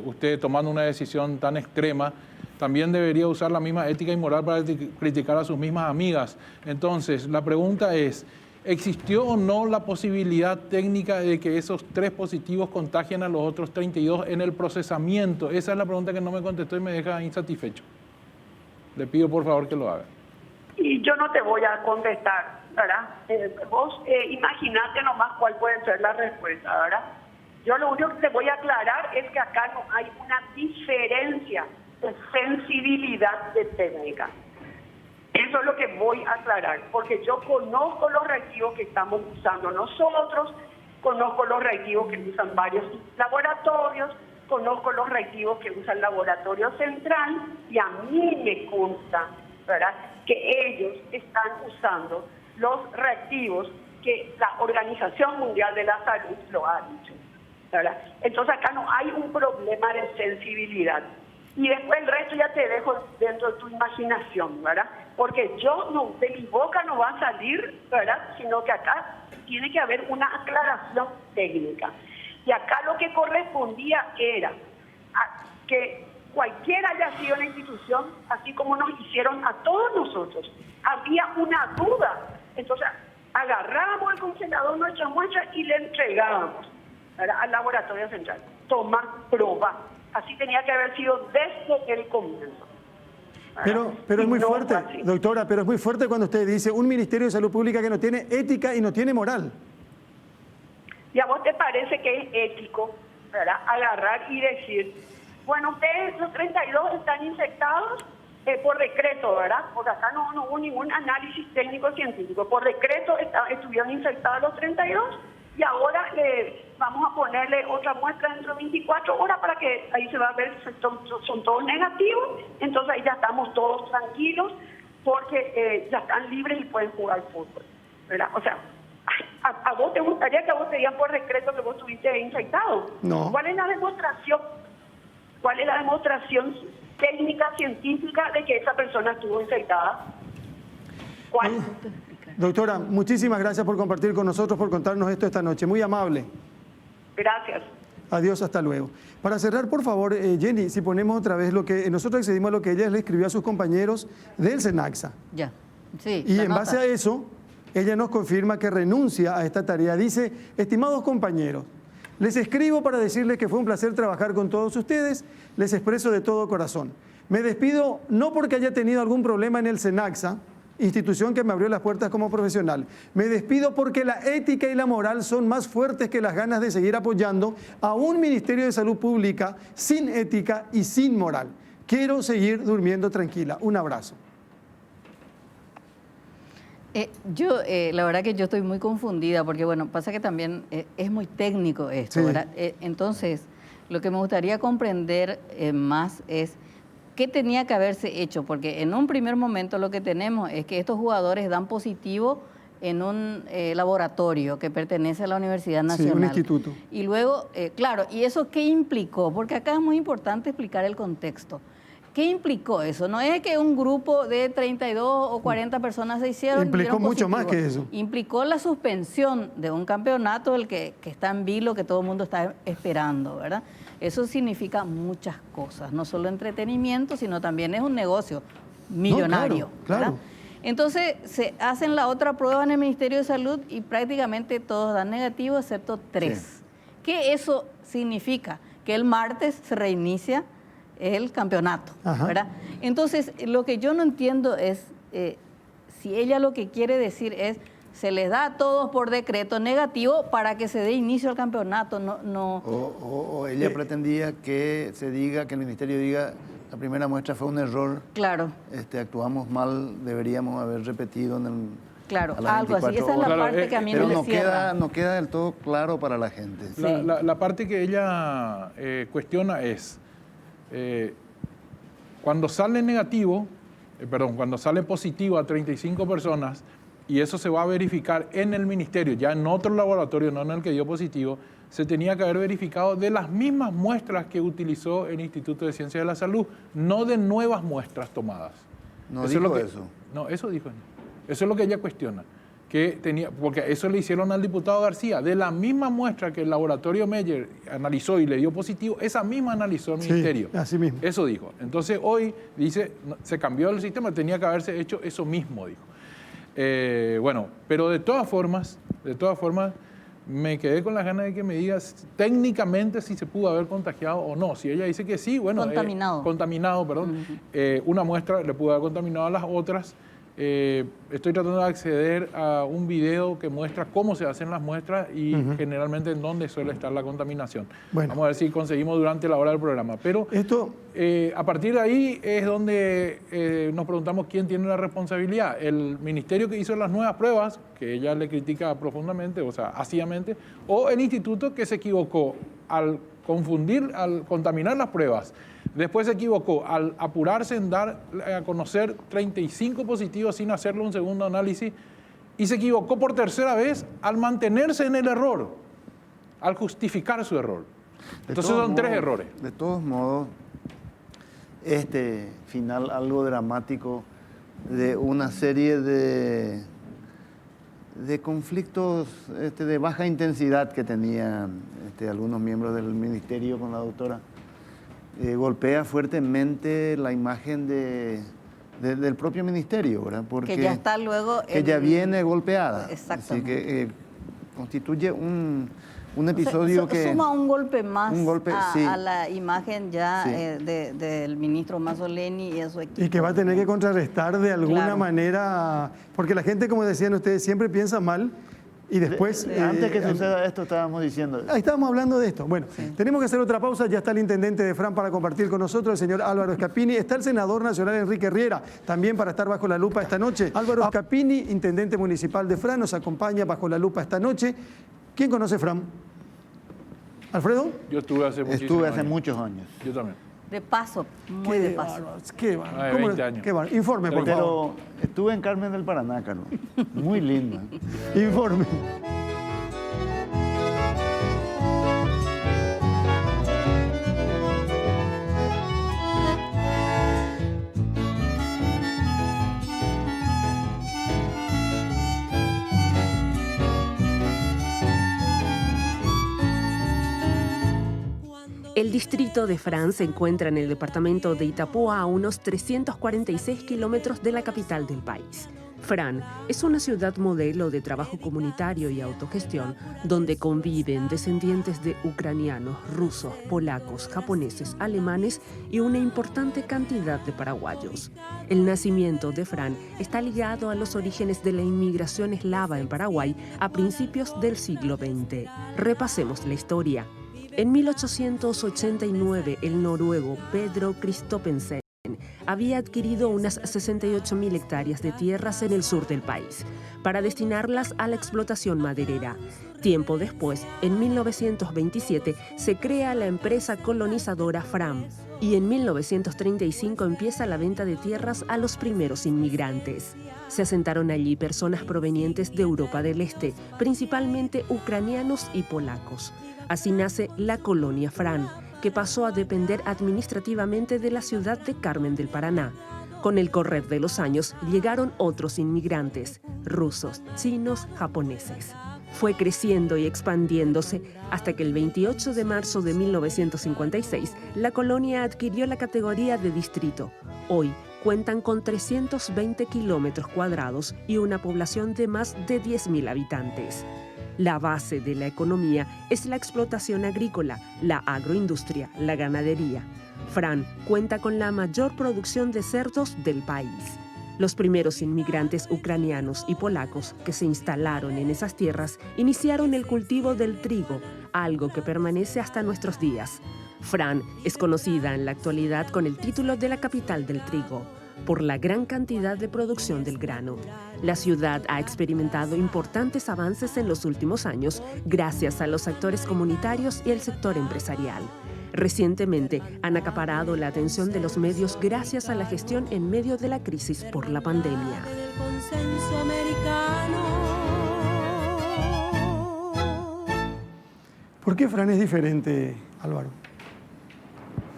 usted tomando una decisión tan extrema, también debería usar la misma ética y moral para criticar a sus mismas amigas. Entonces, la pregunta es, ¿existió o no la posibilidad técnica de que esos 3 positivos contagien a los otros 32 en el procesamiento? Esa es la pregunta que no me contestó y me deja insatisfecho. Le pido por favor que lo haga. Y yo no te voy a contestar, ¿verdad? Vos imaginate nomás cuál puede ser la respuesta, ¿verdad? Yo lo único que te voy a aclarar es que acá no hay una diferencia de sensibilidad de técnica. Eso es lo que voy a aclarar, porque yo conozco los reactivos que estamos usando nosotros, conozco los reactivos que usan varios laboratorios, conozco los reactivos que usa el laboratorio central y a mí me consta, ¿verdad?, que ellos están usando los reactivos que la Organización Mundial de la Salud lo ha dicho, ¿verdad? Entonces acá no hay un problema de sensibilidad. Y después el resto ya te dejo dentro de tu imaginación, ¿verdad? Porque de mi boca no va a salir, ¿verdad?, sino que acá tiene que haber una aclaración técnica. Y acá lo que correspondía era que cualquiera haya sido la institución, así como nos hicieron a todos nosotros, había una duda. Entonces agarrábamos el congelador, nuestra muestra y le entregábamos, ¿verdad?, al laboratorio central. Tomar prueba. Así tenía que haber sido desde el comienzo. Pero es muy fuerte, doctora, pero es muy fuerte cuando usted dice un Ministerio de Salud Pública que no tiene ética y no tiene moral. ¿Y a vos te parece que es ético, ¿verdad?, agarrar y decir, bueno, ustedes los 32 están infectados por decreto, ¿verdad? Porque acá no hubo ningún análisis técnico-científico. Por decreto estuvieron infectados los 32 y ahora vamos a ponerle otra muestra dentro de 24 horas para que ahí se va a ver si son todos negativos. Entonces ahí ya estamos todos tranquilos porque ya están libres y pueden jugar fútbol, ¿verdad? O sea, ¿a vos te gustaría que a vos te digan por decreto que vos estuviste infectado? No. ¿Cuál es la demostración? ¿Cuál es la demostración técnica, científica de que esa persona estuvo infectada? ¿Cuál? Doctora, muchísimas gracias por compartir con nosotros, por contarnos esto esta noche. Muy amable. Gracias. Adiós, hasta luego. Para cerrar, por favor, Jenny, si ponemos otra vez lo que nosotros accedimos a lo que ella le escribió a sus compañeros del SENACSA. Ya, sí. Y la en nota. base a eso, ella nos confirma que renuncia a esta tarea. Dice, estimados compañeros, les escribo para decirles que fue un placer trabajar con todos ustedes, les expreso de todo corazón. Me despido no porque haya tenido algún problema en el SENACSA, institución que me abrió las puertas como profesional. Me despido porque la ética y la moral son más fuertes que las ganas de seguir apoyando a un Ministerio de Salud Pública sin ética y sin moral. Quiero seguir durmiendo tranquila. Un abrazo. La verdad que yo estoy muy confundida porque, bueno, pasa que también es muy técnico esto, Sí. ¿verdad? Entonces, lo que me gustaría comprender más es qué tenía que haberse hecho, porque en un primer momento lo que tenemos es que estos jugadores dan positivo en un laboratorio que pertenece a la Universidad Nacional. Sí, un instituto. Y luego, claro, ¿y eso qué implicó? Porque acá es muy importante explicar el contexto. ¿Qué implicó eso? No es que un grupo de 32 o 40 personas se hicieron. Implicó dieron mucho positivo. más que eso. Implicó la suspensión de un campeonato el que está en vilo, que todo el mundo está esperando, ¿verdad? Eso significa muchas cosas, no solo entretenimiento, sino también es un negocio millonario. No, claro. ¿verdad? Entonces, se hacen la otra prueba en el Ministerio de Salud y prácticamente todos dan negativo, excepto 3. Sí. ¿Qué eso significa? Que el martes se reinicia el campeonato, Ajá. ¿verdad? Entonces, lo que yo no entiendo es si ella lo que quiere decir es se les da a todos por decreto negativo para que se dé inicio al campeonato. O ella pretendía que se diga, que el ministerio diga, la primera muestra fue un error, Claro, actuamos mal, deberíamos haber repetido en el... claro, a las algo así. 24 Esa es la horas. parte que a mí Pero me no cierra. no queda del todo claro para la gente. Sí. La parte que ella cuestiona es, cuando sale negativo, cuando sale positivo a 35 personas, y eso se va a verificar en el ministerio, ya en otro laboratorio, no en el que dio positivo, se tenía que haber verificado de las mismas muestras que utilizó el Instituto de Ciencias de la Salud, no de nuevas muestras tomadas. No Eso es lo dijo que- eso. No, eso dijo ella. Eso es lo que ella cuestiona. Que tenía, porque eso le hicieron al diputado García. De la misma muestra que el laboratorio Meyer analizó y le dio positivo, esa misma analizó el Sí, ministerio. así mismo. Eso dijo. Entonces hoy dice, se cambió el sistema, tenía que haberse hecho eso mismo, dijo. Bueno, pero de todas formas, me quedé con las ganas de que me digas técnicamente si se pudo haber contagiado o no. Si ella dice que sí, bueno. Contaminado. Perdón. Una muestra le pudo haber contaminado a las otras. Estoy tratando de acceder a un video que muestra cómo se hacen las muestras y generalmente en dónde suele estar la contaminación. Bueno. Vamos a ver si conseguimos durante la hora del programa. Pero Esto, a partir de ahí es donde nos preguntamos quién tiene la responsabilidad. El ministerio que hizo las nuevas pruebas, que ella le critica profundamente, o sea, ácidamente, o el instituto que se equivocó al contaminar las pruebas. Después se equivocó al apurarse en dar a conocer 35 positivos sin hacerle un segundo análisis y se equivocó por tercera vez al mantenerse en el error, al justificar su error. Entonces son 3 errores. De todos modos, este final algo dramático de una serie de conflictos de baja intensidad que tenían algunos miembros del ministerio con la doctora, golpea fuertemente la imagen del propio ministerio, ¿verdad? Porque Que ya está luego... que ya viene golpeada. Exactamente. Así que constituye un episodio que... Suma un golpe más sí. a la imagen ya Sí. del ministro Mazzoleni y a su equipo. y que va a tener que contrarrestar de alguna Claro. manera, porque la gente, como decían ustedes, siempre piensa mal y después... Antes que suceda esto estábamos diciendo... Ahí estábamos hablando de esto. Bueno, tenemos que hacer otra pausa. Ya está el intendente de Fran para compartir con nosotros, el señor Álvaro Escapini. Está el senador nacional Enrique Riera, también para estar bajo la lupa esta noche. Álvaro Escapini, intendente municipal de Fran, nos acompaña bajo la lupa esta noche. ¿Quién conoce Fran? ¿Alfredo? Yo estuve hace muchísimos Estuve hace años. muchos años. Yo también. De paso, muy de paso. Qué bárbaro. Ay, ¿Cómo 20 años. Qué bárbaro. Informe, por favor. Pero estuve en Carmen del Paraná, Carlos. Muy lindo. Informe. El distrito de Fran se encuentra en el departamento de Itapúa, a unos 346 kilómetros de la capital del país. Fran es una ciudad modelo de trabajo comunitario y autogestión, donde conviven descendientes de ucranianos, rusos, polacos, japoneses, alemanes y una importante cantidad de paraguayos. El nacimiento de Fran está ligado a los orígenes de la inmigración eslava en Paraguay a principios del siglo XX. Repasemos la historia. En 1889, el noruego Pedro Christophersen había adquirido unas 68.000 hectáreas de tierras en el sur del país para destinarlas a la explotación maderera. Tiempo después, en 1927, se crea la empresa colonizadora Fram y en 1935 empieza la venta de tierras a los primeros inmigrantes. Se asentaron allí personas provenientes de Europa del Este, principalmente ucranianos y polacos. Así nace la colonia Fran, que pasó a depender administrativamente de la ciudad de Carmen del Paraná. Con el correr de los años llegaron otros inmigrantes, rusos, chinos, japoneses. Fue creciendo y expandiéndose hasta que el 28 de marzo de 1956 la colonia adquirió la categoría de distrito. Hoy cuentan con 320 kilómetros cuadrados y una población de más de 10.000 habitantes. La base de la economía es la explotación agrícola, la agroindustria, la ganadería. Fran cuenta con la mayor producción de cerdos del país. Los primeros inmigrantes ucranianos y polacos que se instalaron en esas tierras iniciaron el cultivo del trigo, algo que permanece hasta nuestros días. Fran es conocida en la actualidad con el título de la capital del trigo, por la gran cantidad de producción del grano. La ciudad ha experimentado importantes avances en los últimos años gracias a los actores comunitarios y el sector empresarial. Recientemente han acaparado la atención de los medios gracias a la gestión en medio de la crisis por la pandemia. ¿Por qué Fran es diferente, Álvaro?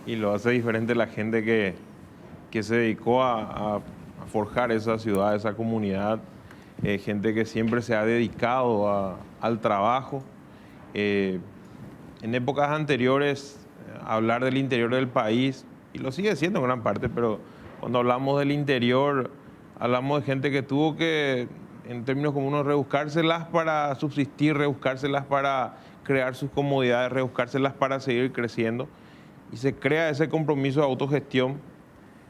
Y lo hace diferente la gente que se dedicó a forjar esa ciudad, esa comunidad, gente que siempre se ha dedicado al trabajo. En épocas anteriores, hablar del interior del país, y lo sigue siendo en gran parte, pero cuando hablamos del interior, hablamos de gente que tuvo que, en términos comunes, rebuscárselas para subsistir, rebuscárselas para crear sus comodidades, rebuscárselas para seguir creciendo. Y se crea ese compromiso de autogestión.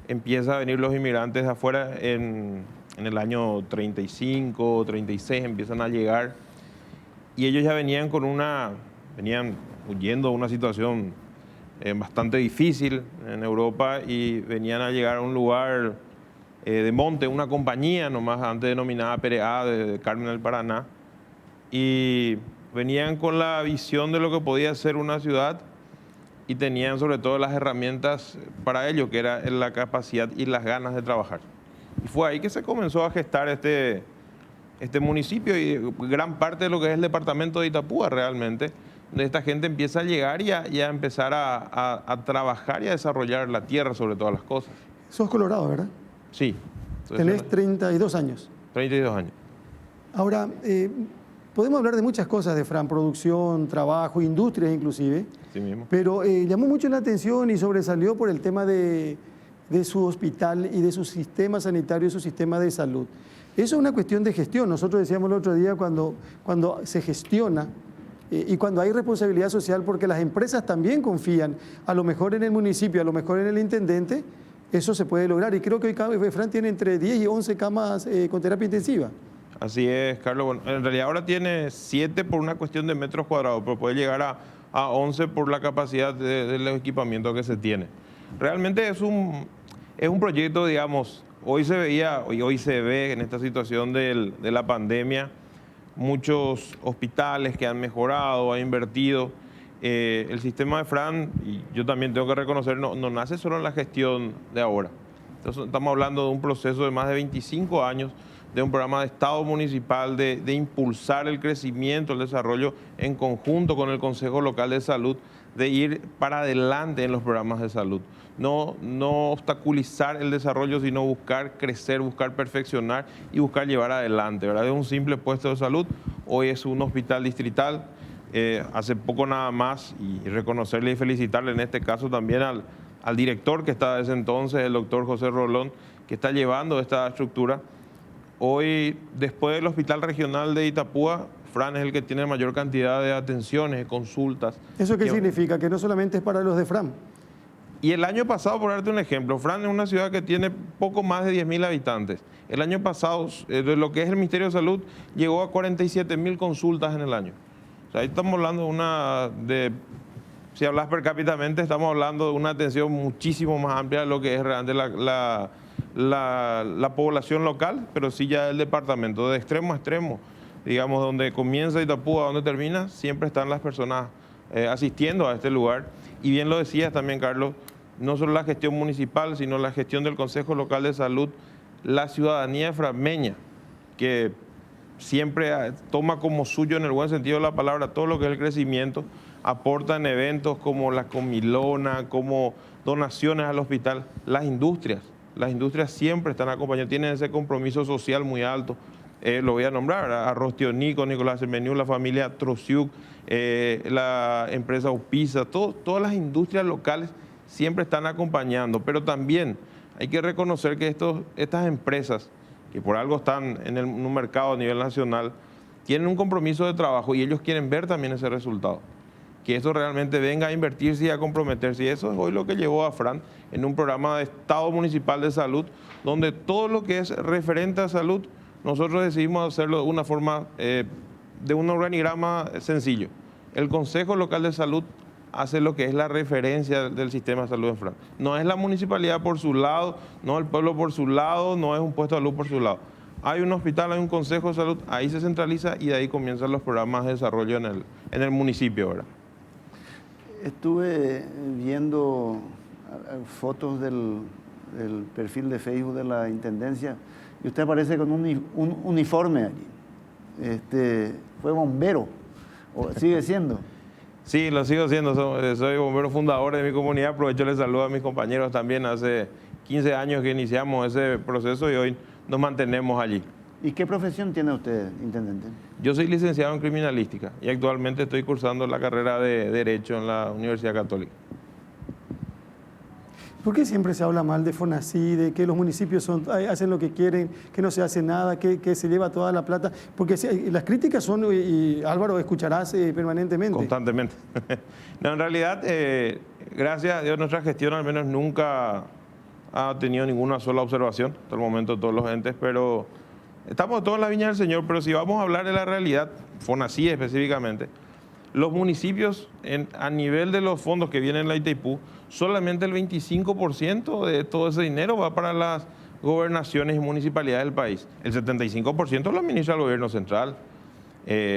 Empieza a venir los inmigrantes de afuera en el año 35, 36, empiezan a llegar. Y ellos ya venían huyendo de una situación bastante difícil en Europa y venían a llegar a un lugar de monte, una compañía nomás antes denominada PRA de Carmen del Paraná. Y venían con la visión de lo que podía ser una ciudad y tenían sobre todo las herramientas para ello, que era la capacidad y las ganas de trabajar. Y fue ahí que se comenzó a gestar este municipio y gran parte de lo que es el departamento de Itapúa realmente, donde esta gente empieza a llegar y a empezar a trabajar y a desarrollar la tierra sobre todas las cosas. Sos colorado, ¿verdad? Sí. Tenés 32 años. 32 años. Ahora, podemos hablar de muchas cosas de Fran, producción, trabajo, industrias inclusive. Sí mismo. Pero llamó mucho la atención y sobresalió por el tema de su hospital y de su sistema sanitario y su sistema de salud. Eso es una cuestión de gestión. Nosotros decíamos el otro día cuando se gestiona y cuando hay responsabilidad social, porque las empresas también confían, a lo mejor en el municipio, a lo mejor en el intendente, eso se puede lograr. Y creo que hoy Fran tiene entre 10 y 11 camas con terapia intensiva. Así es, Carlos. Bueno, en realidad ahora tiene 7 por una cuestión de metros cuadrados, pero puede llegar a 11 por la capacidad de los equipamientos que se tiene. Realmente es un proyecto, digamos, hoy se ve en esta situación de la pandemia, muchos hospitales que han mejorado, han invertido. El sistema de Fran, y yo también tengo que reconocer, no nace solo en la gestión de ahora. Entonces, estamos hablando de un proceso de más de 25 años, de un programa de Estado municipal de impulsar el crecimiento, el desarrollo en conjunto con el Consejo Local de Salud, de ir para adelante en los programas de salud. No obstaculizar el desarrollo, sino buscar crecer, buscar perfeccionar y buscar llevar adelante, ¿verdad? De un simple puesto de salud, hoy es un hospital distrital, hace poco nada más, y reconocerle y felicitarle en este caso también al director que estaba desde entonces, el doctor José Rolón, que está llevando esta estructura. Hoy, después del Hospital Regional de Itapúa, Fran es el que tiene mayor cantidad de atenciones, de consultas. ¿Eso qué significa? Que no solamente es para los de Fran. Y el año pasado, por darte un ejemplo, Fran es una ciudad que tiene poco más de 10.000 habitantes. El año pasado, de lo que es el Ministerio de Salud, llegó a 47.000 consultas en el año. O sea, ahí estamos hablando si hablas per cápita, estamos hablando de una atención muchísimo más amplia de lo que es realmente la población local, pero sí ya el departamento, de extremo a extremo, digamos, donde comienza Itapúa, donde termina, siempre están las personas asistiendo a este lugar. Y bien lo decías también, Carlos, no solo la gestión municipal, sino la gestión del Consejo Local de Salud, la ciudadanía franmeña, que siempre toma como suyo, en el buen sentido de la palabra, todo lo que es el crecimiento, aporta en eventos como la comilona, como donaciones al hospital. Las industrias siempre están acompañando, tienen ese compromiso social muy alto. Lo voy a nombrar, ¿verdad? Arroz Tío Nico, Nicolás Hermenú, la familia Trociuk, la empresa Upisa, todas las industrias locales siempre están acompañando, pero también hay que reconocer que estas empresas, que por algo están en un mercado a nivel nacional, tienen un compromiso de trabajo y ellos quieren ver también ese resultado. Que eso realmente venga a invertirse y a comprometerse. Y eso es hoy lo que llevó a Fran en un programa de Estado Municipal de Salud, donde todo lo que es referente a salud, nosotros decidimos hacerlo de una forma, de un organigrama sencillo. El Consejo Local de Salud hace lo que es la referencia del sistema de salud en Fran. No es la municipalidad por su lado, no el pueblo por su lado, no es un puesto de salud por su lado. Hay un hospital, hay un consejo de salud, ahí se centraliza y de ahí comienzan los programas de desarrollo en el municipio, ¿verdad? Estuve viendo fotos del perfil de Facebook de la Intendencia y usted aparece con un uniforme allí. Fue bombero, ¿o sigue siendo? Sí, lo sigo siendo, soy bombero fundador de mi comunidad, aprovecho y les saludo a mis compañeros también, hace 15 años que iniciamos ese proceso y hoy nos mantenemos allí. ¿Y qué profesión tiene usted, intendente? Yo soy licenciado en criminalística y actualmente estoy cursando la carrera de Derecho en la Universidad Católica. ¿Por qué siempre se habla mal de Fonacide, de que los municipios hacen lo que quieren, que no se hace nada, que se lleva toda la plata? Porque las críticas son, y Álvaro, escucharás permanentemente. Constantemente. No, en realidad, gracias a Dios, nuestra gestión al menos nunca ha tenido ninguna sola observación, hasta el momento todos los entes, pero estamos todos en la viña del Señor. Pero si vamos a hablar de la realidad, Fonacide específicamente, los municipios a nivel de los fondos que vienen en la Itaipú, solamente el 25% de todo ese dinero va para las gobernaciones y municipalidades del país. El 75% lo administra el gobierno central.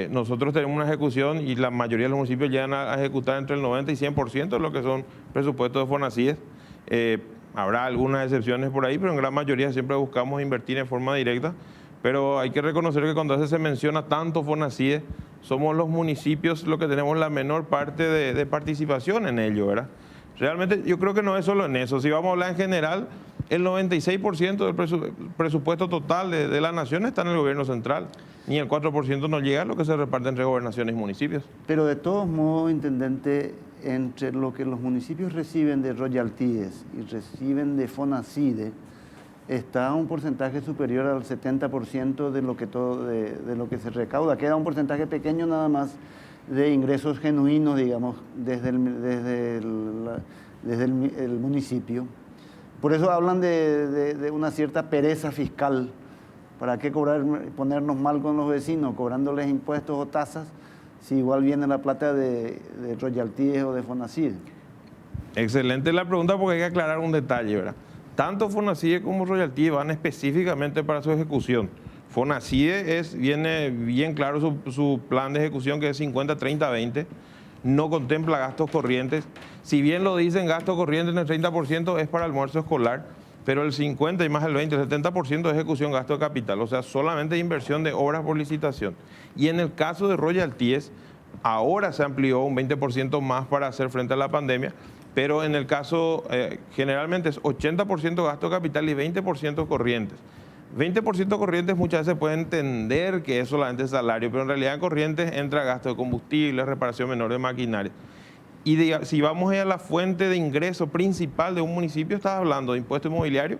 Nosotros tenemos una ejecución y la mayoría de los municipios llegan a ejecutar entre el 90 y 100% de lo que son presupuestos de Fonacide. Habrá algunas excepciones por ahí, pero en gran mayoría siempre buscamos invertir en forma directa. Pero hay que reconocer que cuando a veces se menciona tanto Fonacide, somos los municipios los que tenemos la menor parte de participación en ello, ¿verdad? Realmente yo creo que no es solo en eso. Si vamos a hablar en general, el 96% del presupuesto total de la nación está en el gobierno central. Ni el 4% no llega a lo que se reparte entre gobernaciones y municipios. Pero de todos modos, intendente, entre lo que los municipios reciben de royalties y reciben de Fonacide, está un porcentaje superior al 70% de lo que se recauda. Queda un porcentaje pequeño nada más de ingresos genuinos, digamos, desde el municipio. Por eso hablan de una cierta pereza fiscal. ¿Para qué ponernos mal con los vecinos, cobrándoles impuestos o tasas, si igual viene la plata de royalties o de Fonacide? Excelente la pregunta, porque hay que aclarar un detalle, ¿verdad? Tanto Fonacide como royalties van específicamente para su ejecución. Fonacide viene bien claro su plan de ejecución, que es 50-30-20, no contempla gastos corrientes. Si bien lo dicen gastos corrientes en el 30% es para almuerzo escolar, pero el 50 y más el 20, el 70% de ejecución gasto de capital, o sea, solamente inversión de obras por licitación. Y en el caso de royalties, ahora se amplió un 20% más para hacer frente a la pandemia, pero en el caso, generalmente es 80% gasto de capital y 20% corrientes. 20% corrientes muchas veces puede entender que es solamente salario, pero en realidad en corrientes entra gasto de combustible, reparación menor de maquinaria. Y si vamos a la fuente de ingreso principal de un municipio, estás hablando de impuesto inmobiliario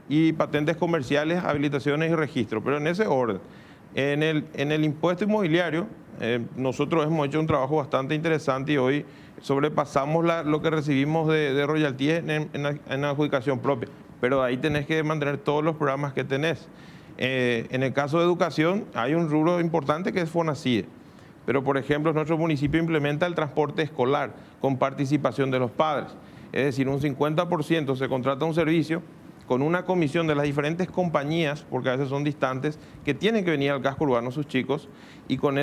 y patentes comerciales, habilitaciones y registro, pero en ese orden. En el impuesto inmobiliario, nosotros hemos hecho un trabajo bastante interesante y hoy sobrepasamos lo que recibimos de royalties en adjudicación propia. Pero ahí tenés que mantener todos los programas que tenés. En el caso de educación, hay un rubro importante que es FONACIE. Pero, por ejemplo, nuestro municipio implementa el transporte escolar con participación de los padres. Es decir, un 50% se contrata un servicio con una comisión de las diferentes compañías, porque a veces son distantes, que tienen que venir al casco urbano sus chicos, y con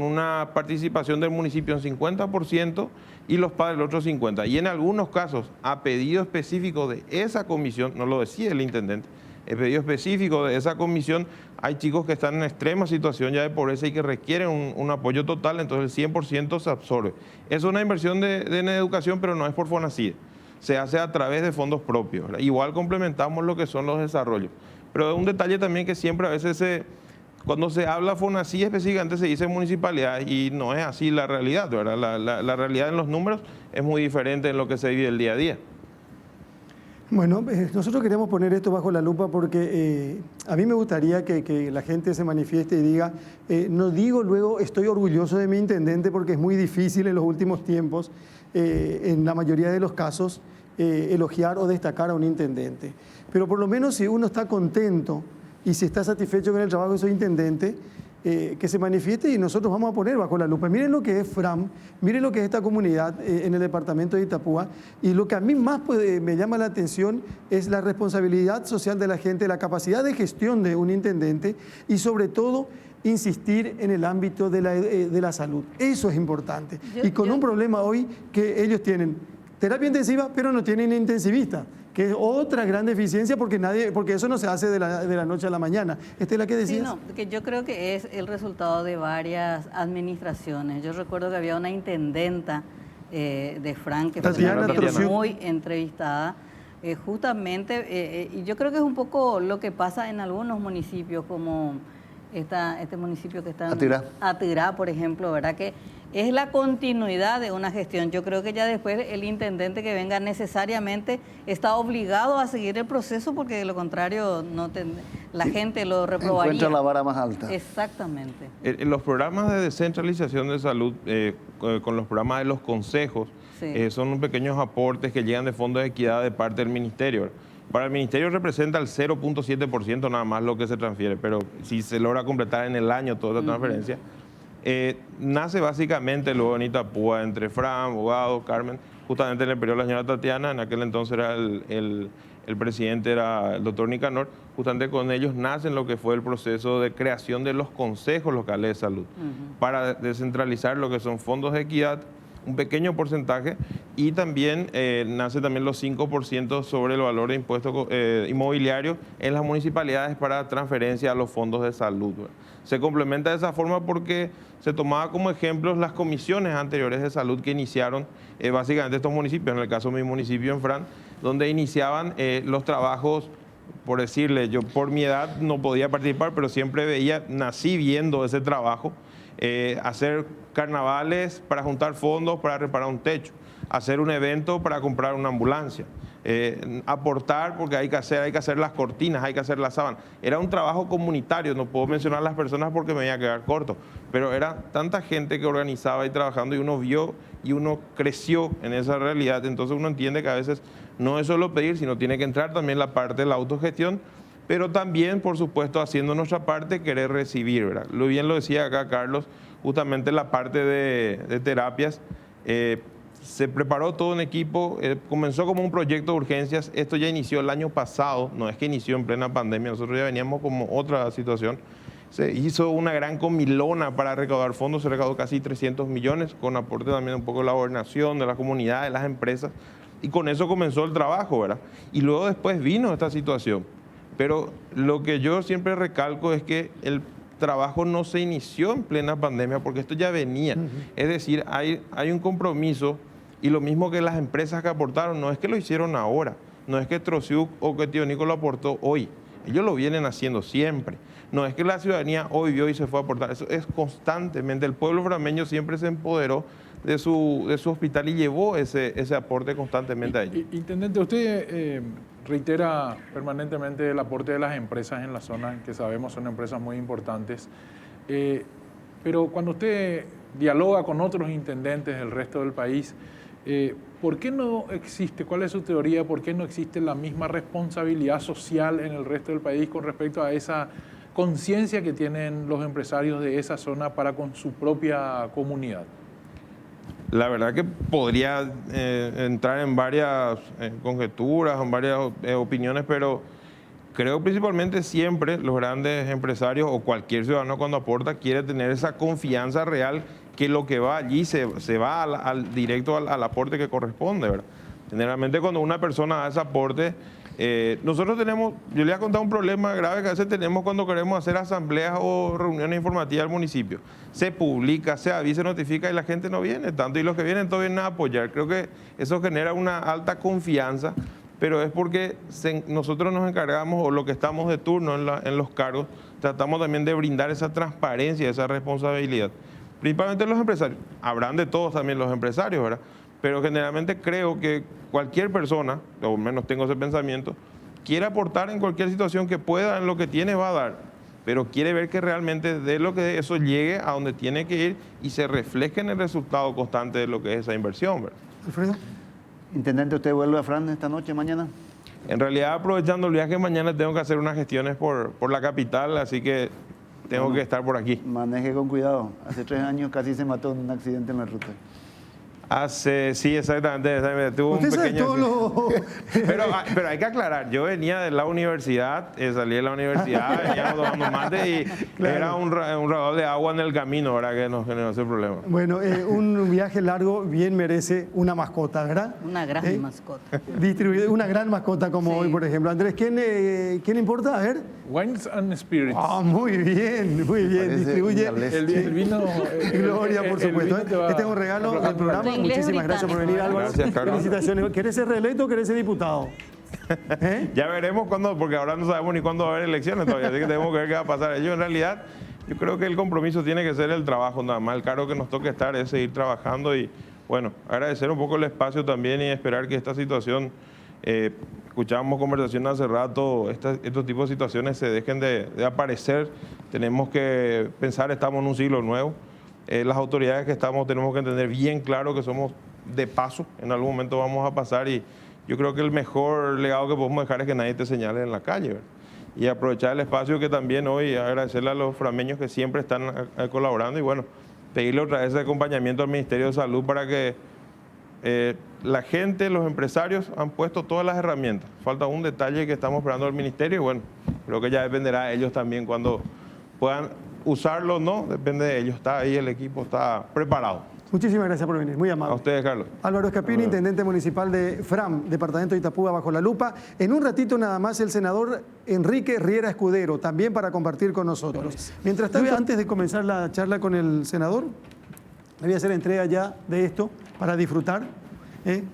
una participación del municipio en 50% y los padres el otro 50%. Y en algunos casos, a pedido específico de esa comisión, no lo decide el intendente, el pedido específico de esa comisión, hay chicos que están en extrema situación ya de pobreza y que requieren un apoyo total, entonces el 100% se absorbe. Es una inversión en educación, pero no es por FONACIE. Se hace a través de fondos propios, ¿verdad? Igual complementamos lo que son los desarrollos. Pero un detalle también que siempre a veces cuando se habla FONACIE específicamente se dice municipalidad y no es así la realidad, ¿verdad? La realidad en los números es muy diferente en lo que se vive el día a día. Bueno, nosotros queremos poner esto bajo la lupa porque a mí me gustaría que la gente se manifieste y diga, no digo luego estoy orgulloso de mi intendente porque es muy difícil en los últimos tiempos, en la mayoría de los casos, elogiar o destacar a un intendente. Pero por lo menos si uno está contento y si está satisfecho con el trabajo de su intendente, que se manifieste y nosotros vamos a poner bajo la lupa. Miren lo que es FRAM, miren lo que es esta comunidad en el departamento de Itapúa, y lo que a mí más me llama la atención es la responsabilidad social de la gente, la capacidad de gestión de un intendente y sobre todo insistir en el ámbito de la salud. Eso es importante. Y con un problema hoy que ellos tienen terapia intensiva, pero no tienen intensivista, que es otra gran deficiencia porque eso no se hace de la noche a la mañana. ¿Esta es la que decías? Sí, no, que yo creo que es el resultado de varias administraciones. Yo recuerdo que había una intendenta de Fran que fue muy entrevistada, justamente, y yo creo que es un poco lo que pasa en algunos municipios, como este municipio que está en Atirá, por ejemplo, ¿verdad? Que es la continuidad de una gestión. Yo creo que ya después el intendente que venga necesariamente está obligado a seguir el proceso porque de lo contrario la gente lo reprobaría. Encuentra la vara más alta. Exactamente. Los programas de descentralización de salud, con los programas de los consejos, sí, son pequeños aportes que llegan de fondos de equidad de parte del ministerio. Para el ministerio representa el 0.7% nada más lo que se transfiere, pero si se logra completar en el año toda esta transferencia, nace básicamente luego en Itapúa entre Fran, Abogado, Carmen, justamente en el periodo de la señora Tatiana, en aquel entonces era el presidente era el doctor Nicanor, justamente con ellos nacen lo que fue el proceso de creación de los consejos locales de salud, para descentralizar lo que son fondos de equidad, un pequeño porcentaje, y también nace también los 5% sobre el valor de impuesto inmobiliario en las municipalidades para transferencia a los fondos de salud. Se complementa de esa forma porque se tomaba como ejemplos las comisiones anteriores de salud que iniciaron básicamente estos municipios, en el caso de mi municipio en Fran, donde iniciaban los trabajos, por decirle, yo por mi edad no podía participar, pero siempre nací viendo ese trabajo, hacer carnavales para juntar fondos para reparar un techo, hacer un evento para comprar una ambulancia, aportar porque hay que hacer las cortinas, hay que hacer la sábana. Era un trabajo comunitario, no puedo mencionar las personas porque me voy a quedar corto, pero era tanta gente que organizaba y trabajando y uno vio y uno creció en esa realidad. Entonces uno entiende que a veces no es solo pedir, sino tiene que entrar también la parte de la autogestión, pero también, por supuesto, haciendo nuestra parte, querer recibir, ¿verdad? Lo bien lo decía acá Carlos, justamente la parte de terapias, se preparó todo un equipo, comenzó como un proyecto de urgencias, esto ya inició el año pasado, no es que inició en plena pandemia, nosotros ya veníamos como otra situación, se hizo una gran comilona para recaudar fondos, se recaudó casi 300 millones, con aporte también un poco de la gobernación, de la comunidad, de las empresas, y con eso comenzó el trabajo, ¿verdad? Y luego después vino esta situación. Pero lo que yo siempre recalco es que el trabajo no se inició en plena pandemia porque esto ya venía. Es decir, hay un compromiso y lo mismo que las empresas que aportaron, no es que lo hicieron ahora, no es que Trociuc o que Tío Nico lo aportó hoy. Ellos lo vienen haciendo siempre. No es que la ciudadanía hoy vio y se fue a aportar, eso es constantemente. El pueblo frameño siempre se empoderó de su hospital y llevó ese aporte constantemente a ellos. Intendente, usted reitera permanentemente el aporte de las empresas en la zona, que sabemos son empresas muy importantes, pero cuando usted dialoga con otros intendentes del resto del país, ¿por qué no existe, cuál es su teoría, por qué no existe la misma responsabilidad social en el resto del país con respecto a esa conciencia que tienen los empresarios de esa zona para con su propia comunidad? La verdad que podría entrar en varias conjeturas, en varias opiniones, pero creo principalmente siempre los grandes empresarios o cualquier ciudadano cuando aporta quiere tener esa confianza real que lo que va allí se va directo al aporte que corresponde, ¿verdad? Generalmente cuando una persona da ese aporte, nosotros tenemos, yo le voy a contar un problema grave que a veces tenemos cuando queremos hacer asambleas o reuniones informativas al municipio. Se publica, se avisa, se notifica y la gente no viene tanto, y los que vienen todos vienen a apoyar. Creo que eso genera una alta confianza, pero es porque nosotros nos encargamos, o lo que estamos de turno en los cargos, tratamos también de brindar esa transparencia, esa responsabilidad. Principalmente los empresarios, habrán de todos también los empresarios, ¿verdad? Pero generalmente creo que cualquier persona, o al menos tengo ese pensamiento, quiere aportar en cualquier situación que pueda, en lo que tiene va a dar, pero quiere ver que realmente de lo que eso llegue a donde tiene que ir y se refleje en el resultado constante de lo que es esa inversión, ¿verdad? Alfredo. Intendente, ¿usted vuelve a Fran esta noche, mañana? En realidad, aprovechando el viaje, mañana tengo que hacer unas gestiones por la capital, así que tengo que estar por aquí. Maneje con cuidado. Hace 3 años casi se mató en un accidente en la ruta. Sí, exactamente. Tuvo un pequeño... Pero hay que aclarar, yo venía de la universidad, salí de la universidad, veníamos tomando mate y claro, era un radar de agua en el camino, ¿verdad? Que nos generó ese problema. Bueno, un viaje largo bien merece una mascota, ¿verdad? Una gran mascota. Una gran mascota como sí. Hoy, por ejemplo. Andrés, ¿quién importa? A ver. Wines and Spirits. Muy bien, muy bien. Distribuye el vino. Gloria, por supuesto. Este es un regalo del programa. Muchísimas gracias por venir, Álvaro. Gracias, Carlos. Felicitaciones. ¿Querés ser reelecto o querés ser diputado? Ya veremos cuándo, porque ahora no sabemos ni cuándo va a haber elecciones todavía, así que tenemos que ver qué va a pasar. En realidad, yo creo que el compromiso tiene que ser el trabajo, nada más. El cargo que nos toca estar es seguir trabajando y, bueno, agradecer un poco el espacio también y esperar que esta situación, escuchábamos conversaciones hace rato, estos tipos de situaciones se dejen de aparecer. Tenemos que pensar, estamos en un siglo nuevo. Las autoridades que estamos tenemos que entender bien claro que somos de paso, en algún momento vamos a pasar y yo creo que el mejor legado que podemos dejar es que nadie te señale en la calle, ¿verdad? Y aprovechar el espacio que también hoy agradecerle a los frameños que siempre están colaborando y bueno, pedirle otra vez ese acompañamiento al Ministerio de Salud para que la gente, los empresarios han puesto todas las herramientas. Falta un detalle que estamos esperando del Ministerio y bueno, creo que ya dependerá de ellos también cuando puedan usarlo o no, depende de ellos. Está ahí, el equipo está preparado. Muchísimas gracias por venir, muy amable. A ustedes, Carlos. Álvaro Escapini, intendente municipal de FRAM, departamento de Itapúa, bajo la lupa. En un ratito nada más el senador Enrique Riera Escudero, también para compartir con nosotros. Mientras tanto, antes de comenzar la charla con el senador, le voy a hacer entrega ya de esto para disfrutar.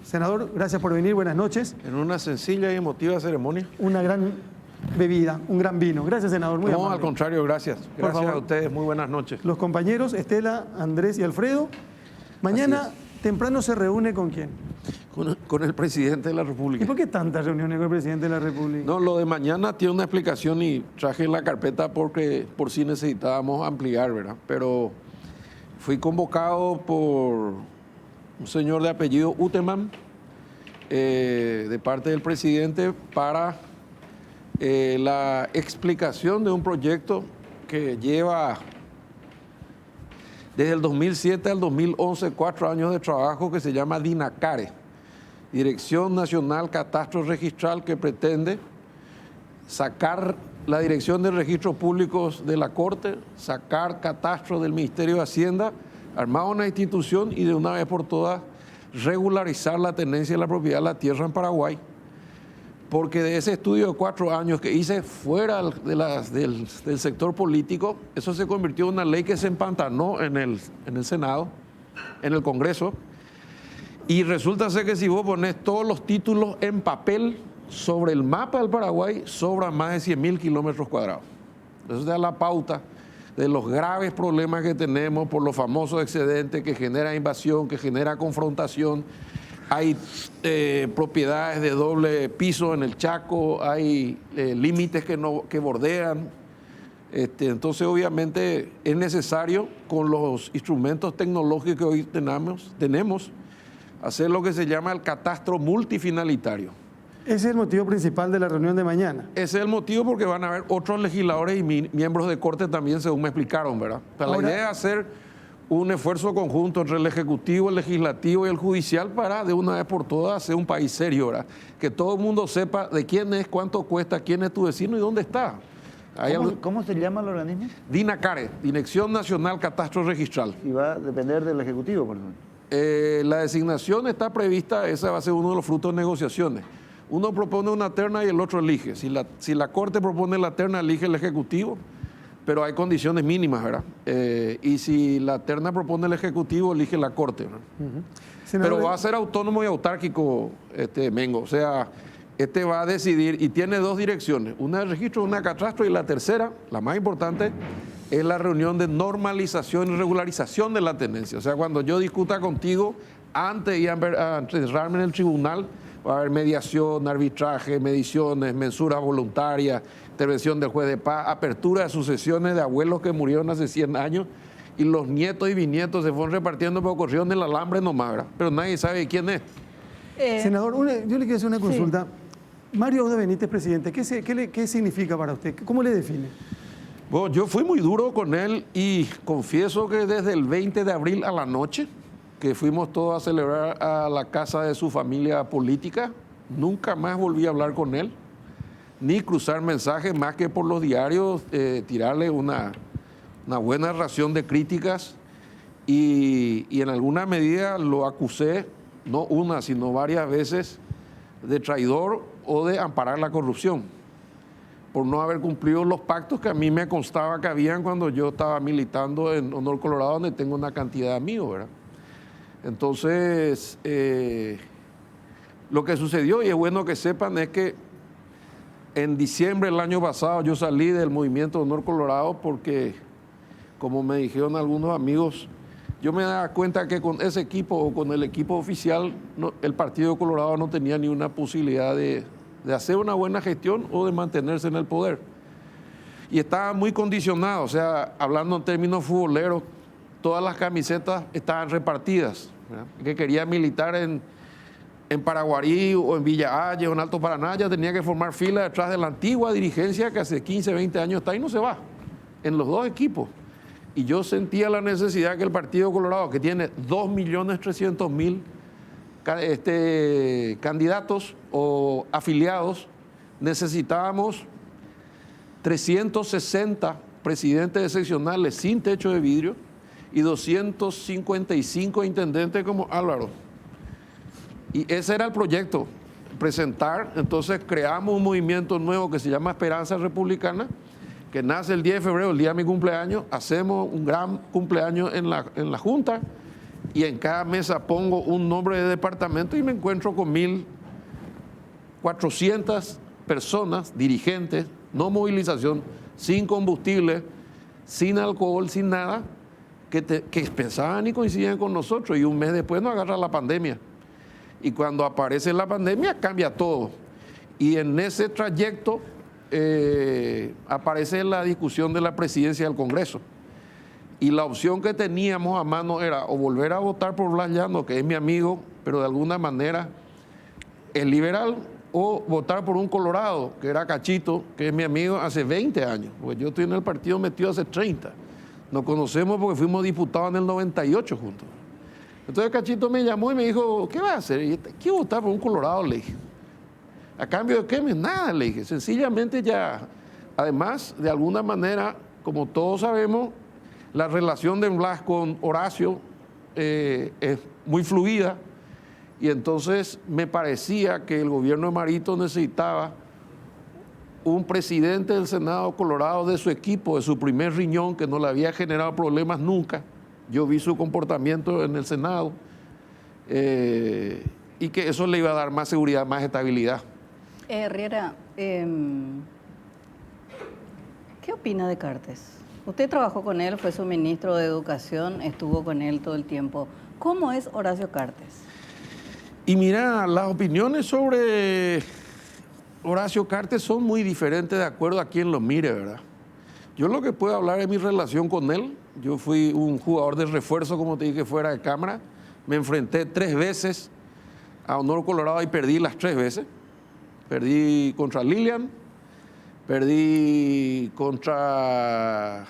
Senador, gracias por venir, buenas noches. En una sencilla y emotiva ceremonia. Una gran bebida, un gran vino. Gracias, senador. Muy amable. No, al contrario, gracias. Gracias a ustedes. Muy buenas noches. Los compañeros, Estela, Andrés y Alfredo. Mañana temprano se reúne ¿con quién? Con el presidente de la República. ¿Y por qué tantas reuniones con el presidente de la República? No, lo de mañana tiene una explicación y traje la carpeta porque por si necesitábamos ampliar, ¿verdad? Pero fui convocado por un señor de apellido Uteman, de parte del presidente, para la explicación de un proyecto que lleva desde el 2007 al 2011 4 años de trabajo, que se llama DINACARE, Dirección Nacional Catastro Registral, que pretende sacar la Dirección de Registros Públicos de la Corte, sacar catastro del Ministerio de Hacienda, armar una institución y de una vez por todas regularizar la tenencia de la propiedad de la tierra en Paraguay. Porque de ese estudio de 4 años que hice fuera del sector político, eso se convirtió en una ley que se empantanó en el Senado, en el Congreso, y resulta ser que si vos pones todos los títulos en papel, sobre el mapa del Paraguay sobran más de 100.000 kilómetros cuadrados. Eso da la pauta de los graves problemas que tenemos por los famosos excedentes que genera invasión, que genera confrontación. Hay propiedades de doble piso en el Chaco, hay límites que bordean. Entonces, obviamente, es necesario, con los instrumentos tecnológicos que hoy tenemos, hacer lo que se llama el catastro multifinalitario. Ese es el motivo principal de la reunión de mañana. Ese es el motivo, porque van a haber otros legisladores y miembros de Corte también, según me explicaron, ¿verdad? Pero la idea es hacer un esfuerzo conjunto entre el Ejecutivo, el Legislativo y el Judicial para, de una vez por todas, hacer un país serio, ¿verdad? Que todo el mundo sepa de quién es, cuánto cuesta, quién es tu vecino y dónde está. ¿Cómo se llama el organismo? DINACARE, Dirección Nacional Catastro Registral. Y va a depender del Ejecutivo, perdón. La designación está prevista, esa va a ser uno de los frutos de negociaciones. Uno propone una terna y el otro elige. Si la Corte propone la terna, elige el Ejecutivo, pero hay condiciones mínimas, ¿verdad? Y si la terna propone el Ejecutivo, elige la Corte, ¿verdad? Pero va a ser autónomo y autárquico, Mengo. O sea, va a decidir, y tiene dos direcciones, una de registro, una de catastro, y la tercera, la más importante, es la reunión de normalización y regularización de la tenencia. O sea, cuando yo discuta contigo, antes de entrarme en el tribunal, va a haber mediación, arbitraje, mediciones, mensuras voluntarias, intervención del juez de paz, apertura de sucesiones de abuelos que murieron hace 100 años y los nietos y bisnietos se fueron repartiendo por corrieron el alambre nomás, ¿verdad? Pero nadie sabe quién es. Senador, yo le quiero hacer una consulta. Mario Auda Benítez, presidente, ¿qué significa para usted? ¿Cómo le define? Bueno, yo fui muy duro con él y confieso que desde el 20 de abril a la noche, que fuimos todos a celebrar a la casa de su familia política, nunca más volví a hablar con él, ni cruzar mensajes más que por los diarios, tirarle una buena ración de críticas y en alguna medida lo acusé, no una, sino varias veces, de traidor o de amparar la corrupción, por no haber cumplido los pactos que a mí me constaba que habían cuando yo estaba militando en Honor Colorado, donde tengo una cantidad de amigos, ¿verdad? Entonces, lo que sucedió, y es bueno que sepan, es que en diciembre del año pasado yo salí del movimiento Honor Colorado porque, como me dijeron algunos amigos, yo me daba cuenta que con ese equipo o con el equipo oficial, el Partido Colorado no tenía ni una posibilidad de hacer una buena gestión o de mantenerse en el poder. Y estaba muy condicionado, o sea, hablando en términos futboleros, todas las camisetas estaban repartidas, ¿verdad? Que quería militar en Paraguarí o en Villa Haya o en Alto Paraná, ya tenía que formar fila detrás de la antigua dirigencia que hace 15, 20 años está y no se va, en los dos equipos. Y yo sentía la necesidad que el Partido Colorado, que tiene 2.300.000 candidatos o afiliados, necesitábamos 360 presidentes seccionales sin techo de vidrio y 255 intendentes como Álvaro. Y ese era el proyecto, presentar. Entonces creamos un movimiento nuevo que se llama Esperanza Republicana, que nace el 10 de febrero, el día de mi cumpleaños. Hacemos un gran cumpleaños en la Junta y en cada mesa pongo un nombre de departamento y me encuentro con 1.400 personas, dirigentes, no movilización, sin combustible, sin alcohol, sin nada, que pensaban y coincidían con nosotros, y un mes después nos agarra la pandemia. Y cuando aparece la pandemia cambia todo. Y en ese trayecto aparece la discusión de la presidencia del Congreso. Y la opción que teníamos a mano era o volver a votar por Blas Llano, que es mi amigo, pero de alguna manera es liberal, o votar por un colorado, que era Cachito, que es mi amigo hace 20 años. Pues yo estoy en el partido metido hace 30. Nos conocemos porque fuimos diputados en el 98 juntos. Entonces Cachito me llamó y me dijo, ¿qué vas a hacer? Y quiero votar por un colorado, le dije. ¿A cambio de qué? Nada, le dije. Sencillamente ya, además, de alguna manera, como todos sabemos, la relación de Blas con Horacio es muy fluida, y entonces me parecía que el gobierno de Marito necesitaba un presidente del Senado Colorado de su equipo, de su primer riñón, que no le había generado problemas nunca. Yo vi su comportamiento en el Senado, y que eso le iba a dar más seguridad, más estabilidad. Herrera, ¿qué opina de Cartes? Usted trabajó con él, fue su ministro de Educación, estuvo con él todo el tiempo. ¿Cómo es Horacio Cartes? Y mira, las opiniones sobre Horacio Cartes son muy diferentes de acuerdo a quien lo mire, ¿verdad? Yo lo que puedo hablar es mi relación con él. Yo fui un jugador de refuerzo, como te dije, fuera de cámara. Me enfrenté 3 veces a Honor Colorado y perdí las 3 veces. Perdí contra Lilian, perdí contra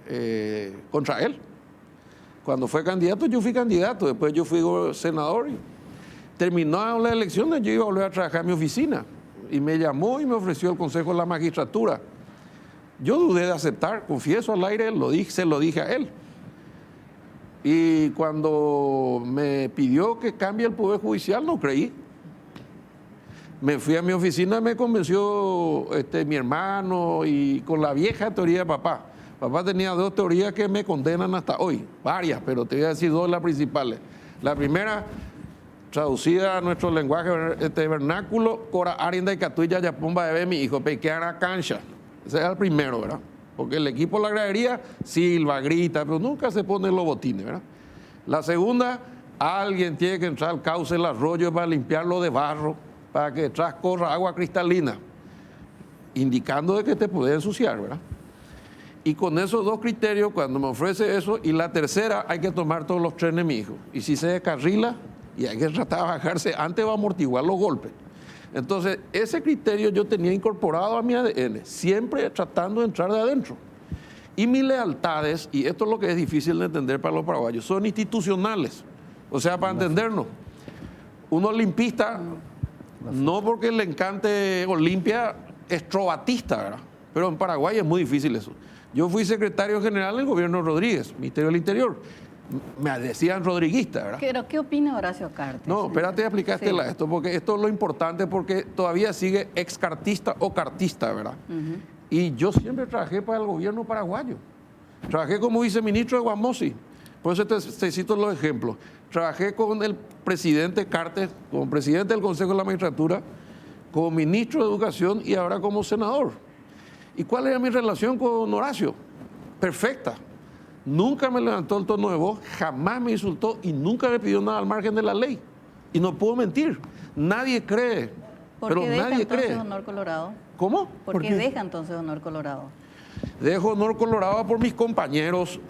él. Cuando fue candidato, yo fui candidato. Después yo fui senador. Y terminó las elecciones, yo iba a volver a trabajar en mi oficina. Y me llamó y me ofreció el consejo de la magistratura. Yo dudé de aceptar, confieso al aire, se lo dije a él. Y cuando me pidió que cambie el Poder Judicial, no creí. Me fui a mi oficina, me convenció mi hermano y con la vieja teoría de papá. Papá tenía 2 teorías que me condenan hasta hoy, varias, pero te voy a decir 2 de las principales. La primera, traducida a nuestro lenguaje vernáculo, Cora Arinda y Catuilla ya pomba de mi hijo, pequeña cancha. Ese era el primero, ¿verdad? Porque el equipo de la gradería silba, grita, pero nunca se pone los botines, ¿verdad? La segunda, alguien tiene que entrar al cauce del arroyo para limpiarlo de barro, para que detrás corra agua cristalina, indicando de que te puede ensuciar, ¿verdad? Y con esos 2 criterios, cuando me ofrece eso, y la tercera, hay que tomar todos los trenes, mi hijo. Y si se descarrila, y hay que tratar de bajarse, antes va a amortiguar los golpes. Entonces, ese criterio yo tenía incorporado a mi ADN, siempre tratando de entrar de adentro. Y mis lealtades, y esto es lo que es difícil de entender para los paraguayos, son institucionales. O sea, para entendernos, un olimpista, no porque le encante Olimpia, es trovatista, ¿verdad? Pero en Paraguay es muy difícil eso. Yo fui secretario general del gobierno Rodríguez, Ministerio del Interior. Me decían rodriguista, ¿verdad? Pero, ¿qué opina Horacio Cartes? No, espérate, explicártela esto, porque esto es lo importante, porque todavía sigue excartista o cartista, ¿verdad? Y yo siempre trabajé para el gobierno paraguayo. Trabajé como viceministro de Guamosi. Por eso te cito los ejemplos. Trabajé con el presidente Cartes, como presidente del Consejo de la Magistratura, como ministro de Educación y ahora como senador. ¿Y cuál era mi relación con Horacio? Perfecta. Nunca me levantó el tono de voz, jamás me insultó y nunca me pidió nada al margen de la ley. Y no puedo mentir. Nadie cree. ¿Por qué deja entonces Honor Colorado? ¿Cómo? ¿Por qué deja entonces Honor Colorado? Dejo Honor Colorado por mis compañeros,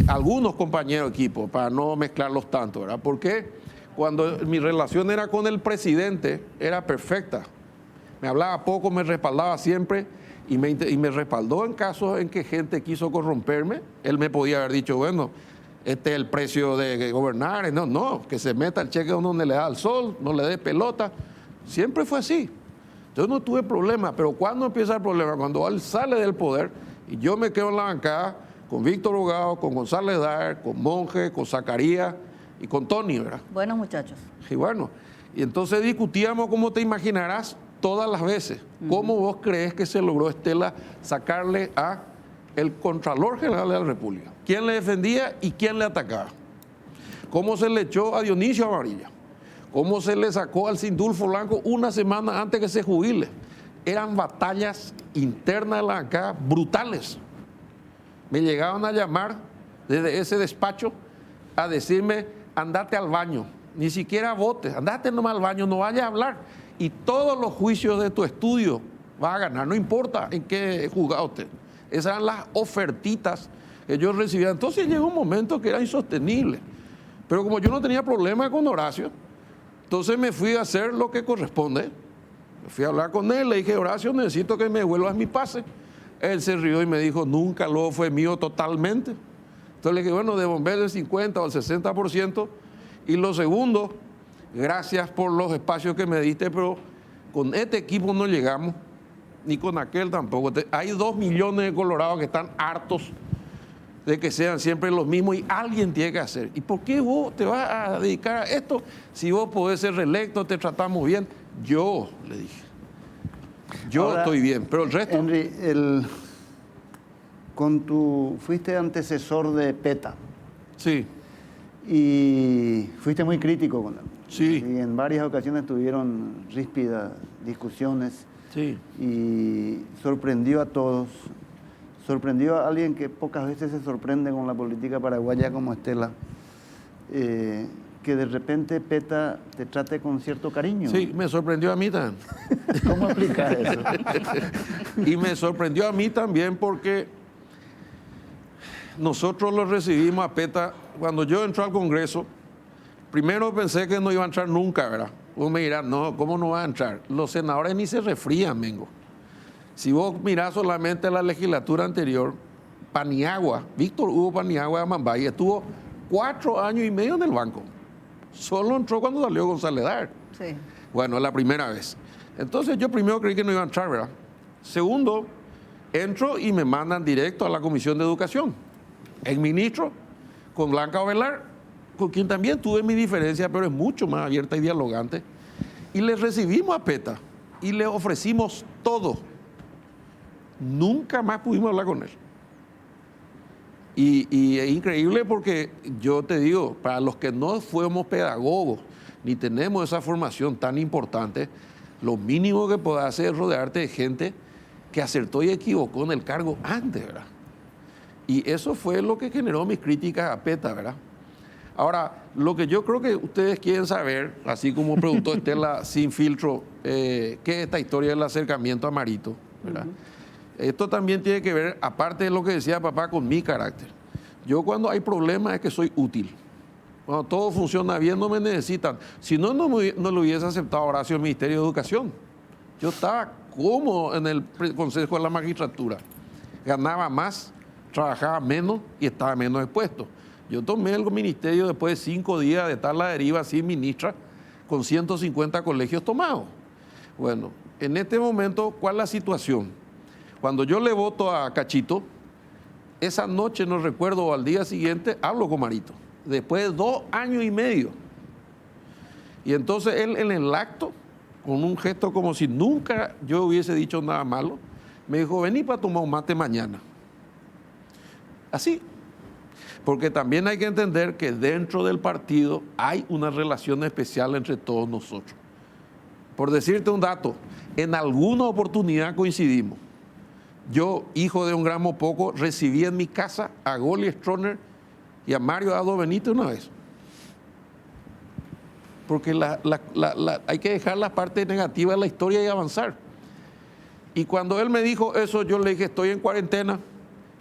algunos compañeros de equipo, para no mezclarlos tanto, ¿verdad? Porque cuando mi relación era con el presidente, era perfecta. Me hablaba poco, me respaldaba siempre y me respaldó en casos en que gente quiso corromperme. Él me podía haber dicho, bueno, este es el precio de gobernar. No, que se meta el cheque donde le da el sol, no le dé pelota. Siempre fue así. Yo no tuve problema, pero ¿cuándo empieza el problema? Cuando él sale del poder y yo me quedo en la bancada con Víctor Hugado, con González Dar, con Monge, con Zacarías y con Tony, ¿verdad? Buenos muchachos. Y bueno, y entonces discutíamos, como te imaginarás, todas las veces. ¿Cómo vos crees que se logró, Estela, sacarle a el Contralor General de la República? ¿Quién le defendía y quién le atacaba? ¿Cómo se le echó a Dionisio Amarilla? ¿Cómo se le sacó al Sindulfo Blanco una semana antes que se jubile? Eran batallas internas de la bancada brutales. Me llegaban a llamar desde ese despacho a decirme, andate al baño, ni siquiera votes, andate nomás al baño, no vayas a hablar. Y todos los juicios de tu estudio vas a ganar, no importa en qué juzgado usted. Esas eran las ofertitas que yo recibía. Entonces llegó un momento que era insostenible. Pero como yo no tenía problema con Horacio, entonces me fui a hacer lo que corresponde. Me fui a hablar con él, le dije, Horacio, necesito que me devuelvas mi pase. Él se rió y me dijo, nunca lo fue mío totalmente. Entonces le dije, bueno, devolverle el 50 o el 60%. Y lo segundo, gracias por los espacios que me diste, pero con este equipo no llegamos, ni con aquel tampoco. Hay 2 millones de colorados que están hartos de que sean siempre los mismos y alguien tiene que hacer. ¿Y por qué vos te vas a dedicar a esto si vos podés ser reelecto, te tratamos bien? Yo, le dije, yo ahora estoy bien, pero el resto... Henry, fuiste antecesor de PETA. Sí. Y fuiste muy crítico con él. Sí. Y en varias ocasiones tuvieron ríspidas discusiones. Sí. Y sorprendió a todos. Sorprendió a alguien que pocas veces se sorprende con la política paraguaya como Estela. Que de repente PETA te trate con cierto cariño. Sí, me sorprendió a mí también. ¿Cómo explicar eso? Y me sorprendió a mí también porque nosotros lo recibimos a PETA. Cuando yo entré al Congreso, primero pensé que no iba a entrar nunca, ¿verdad? Vos me dirás, no, ¿cómo no va a entrar? Los senadores ni se refrían, Mengo. Si vos mirás solamente la legislatura anterior, Paniagua, Víctor Hugo Paniagua de Amambay, estuvo 4 años y medio en el banco. Solo entró cuando salió González Dar. Sí. Bueno, la primera vez. Entonces yo primero creí que no iba a entrar, ¿verdad? Segundo, entro y me mandan directo a la Comisión de Educación. El ministro, con Blanca Ovelar, con quien también tuve mi diferencia, pero es mucho más abierta y dialogante. Y le recibimos a PETA y le ofrecimos todo. Nunca más pudimos hablar con él. Y es increíble porque yo te digo, para los que no fuimos pedagogos ni tenemos esa formación tan importante, lo mínimo que puedes hacer es rodearte de gente que acertó y equivocó en el cargo antes, ¿verdad? Y eso fue lo que generó mis críticas a PETA, ¿verdad? Ahora, lo que yo creo que ustedes quieren saber, así como preguntó Estela sin filtro, ¿qué es esta historia del acercamiento a Marito? ¿Verdad? Esto también tiene que ver, aparte de lo que decía papá, con mi carácter. Yo cuando hay problemas es que soy útil. Cuando todo funciona bien no me necesitan. Si no, no lo hubiese aceptado Horacio el Ministerio de Educación. Yo estaba cómodo en el Consejo de la Magistratura. Ganaba más, trabajaba menos y estaba menos expuesto. Yo tomé el ministerio después de 5 días de estar a la deriva sin ministra, con 150 colegios tomados. Bueno, en este momento, ¿cuál es la situación? Cuando yo le voto a Cachito, esa noche, no recuerdo, o al día siguiente, hablo con Marito. Después de 2 años y medio. Y entonces él en el acto, con un gesto como si nunca yo hubiese dicho nada malo, me dijo, vení para tomar un mate mañana. Así. Porque también hay que entender que dentro del partido hay una relación especial entre todos nosotros. Por decirte un dato, en alguna oportunidad coincidimos. Yo, hijo de un gramo poco, recibí en mi casa a Goli Stroner y a Mario Ado Benítez una vez. Porque hay que dejar la parte negativa de la historia y avanzar. Y cuando él me dijo eso, yo le dije, estoy en cuarentena.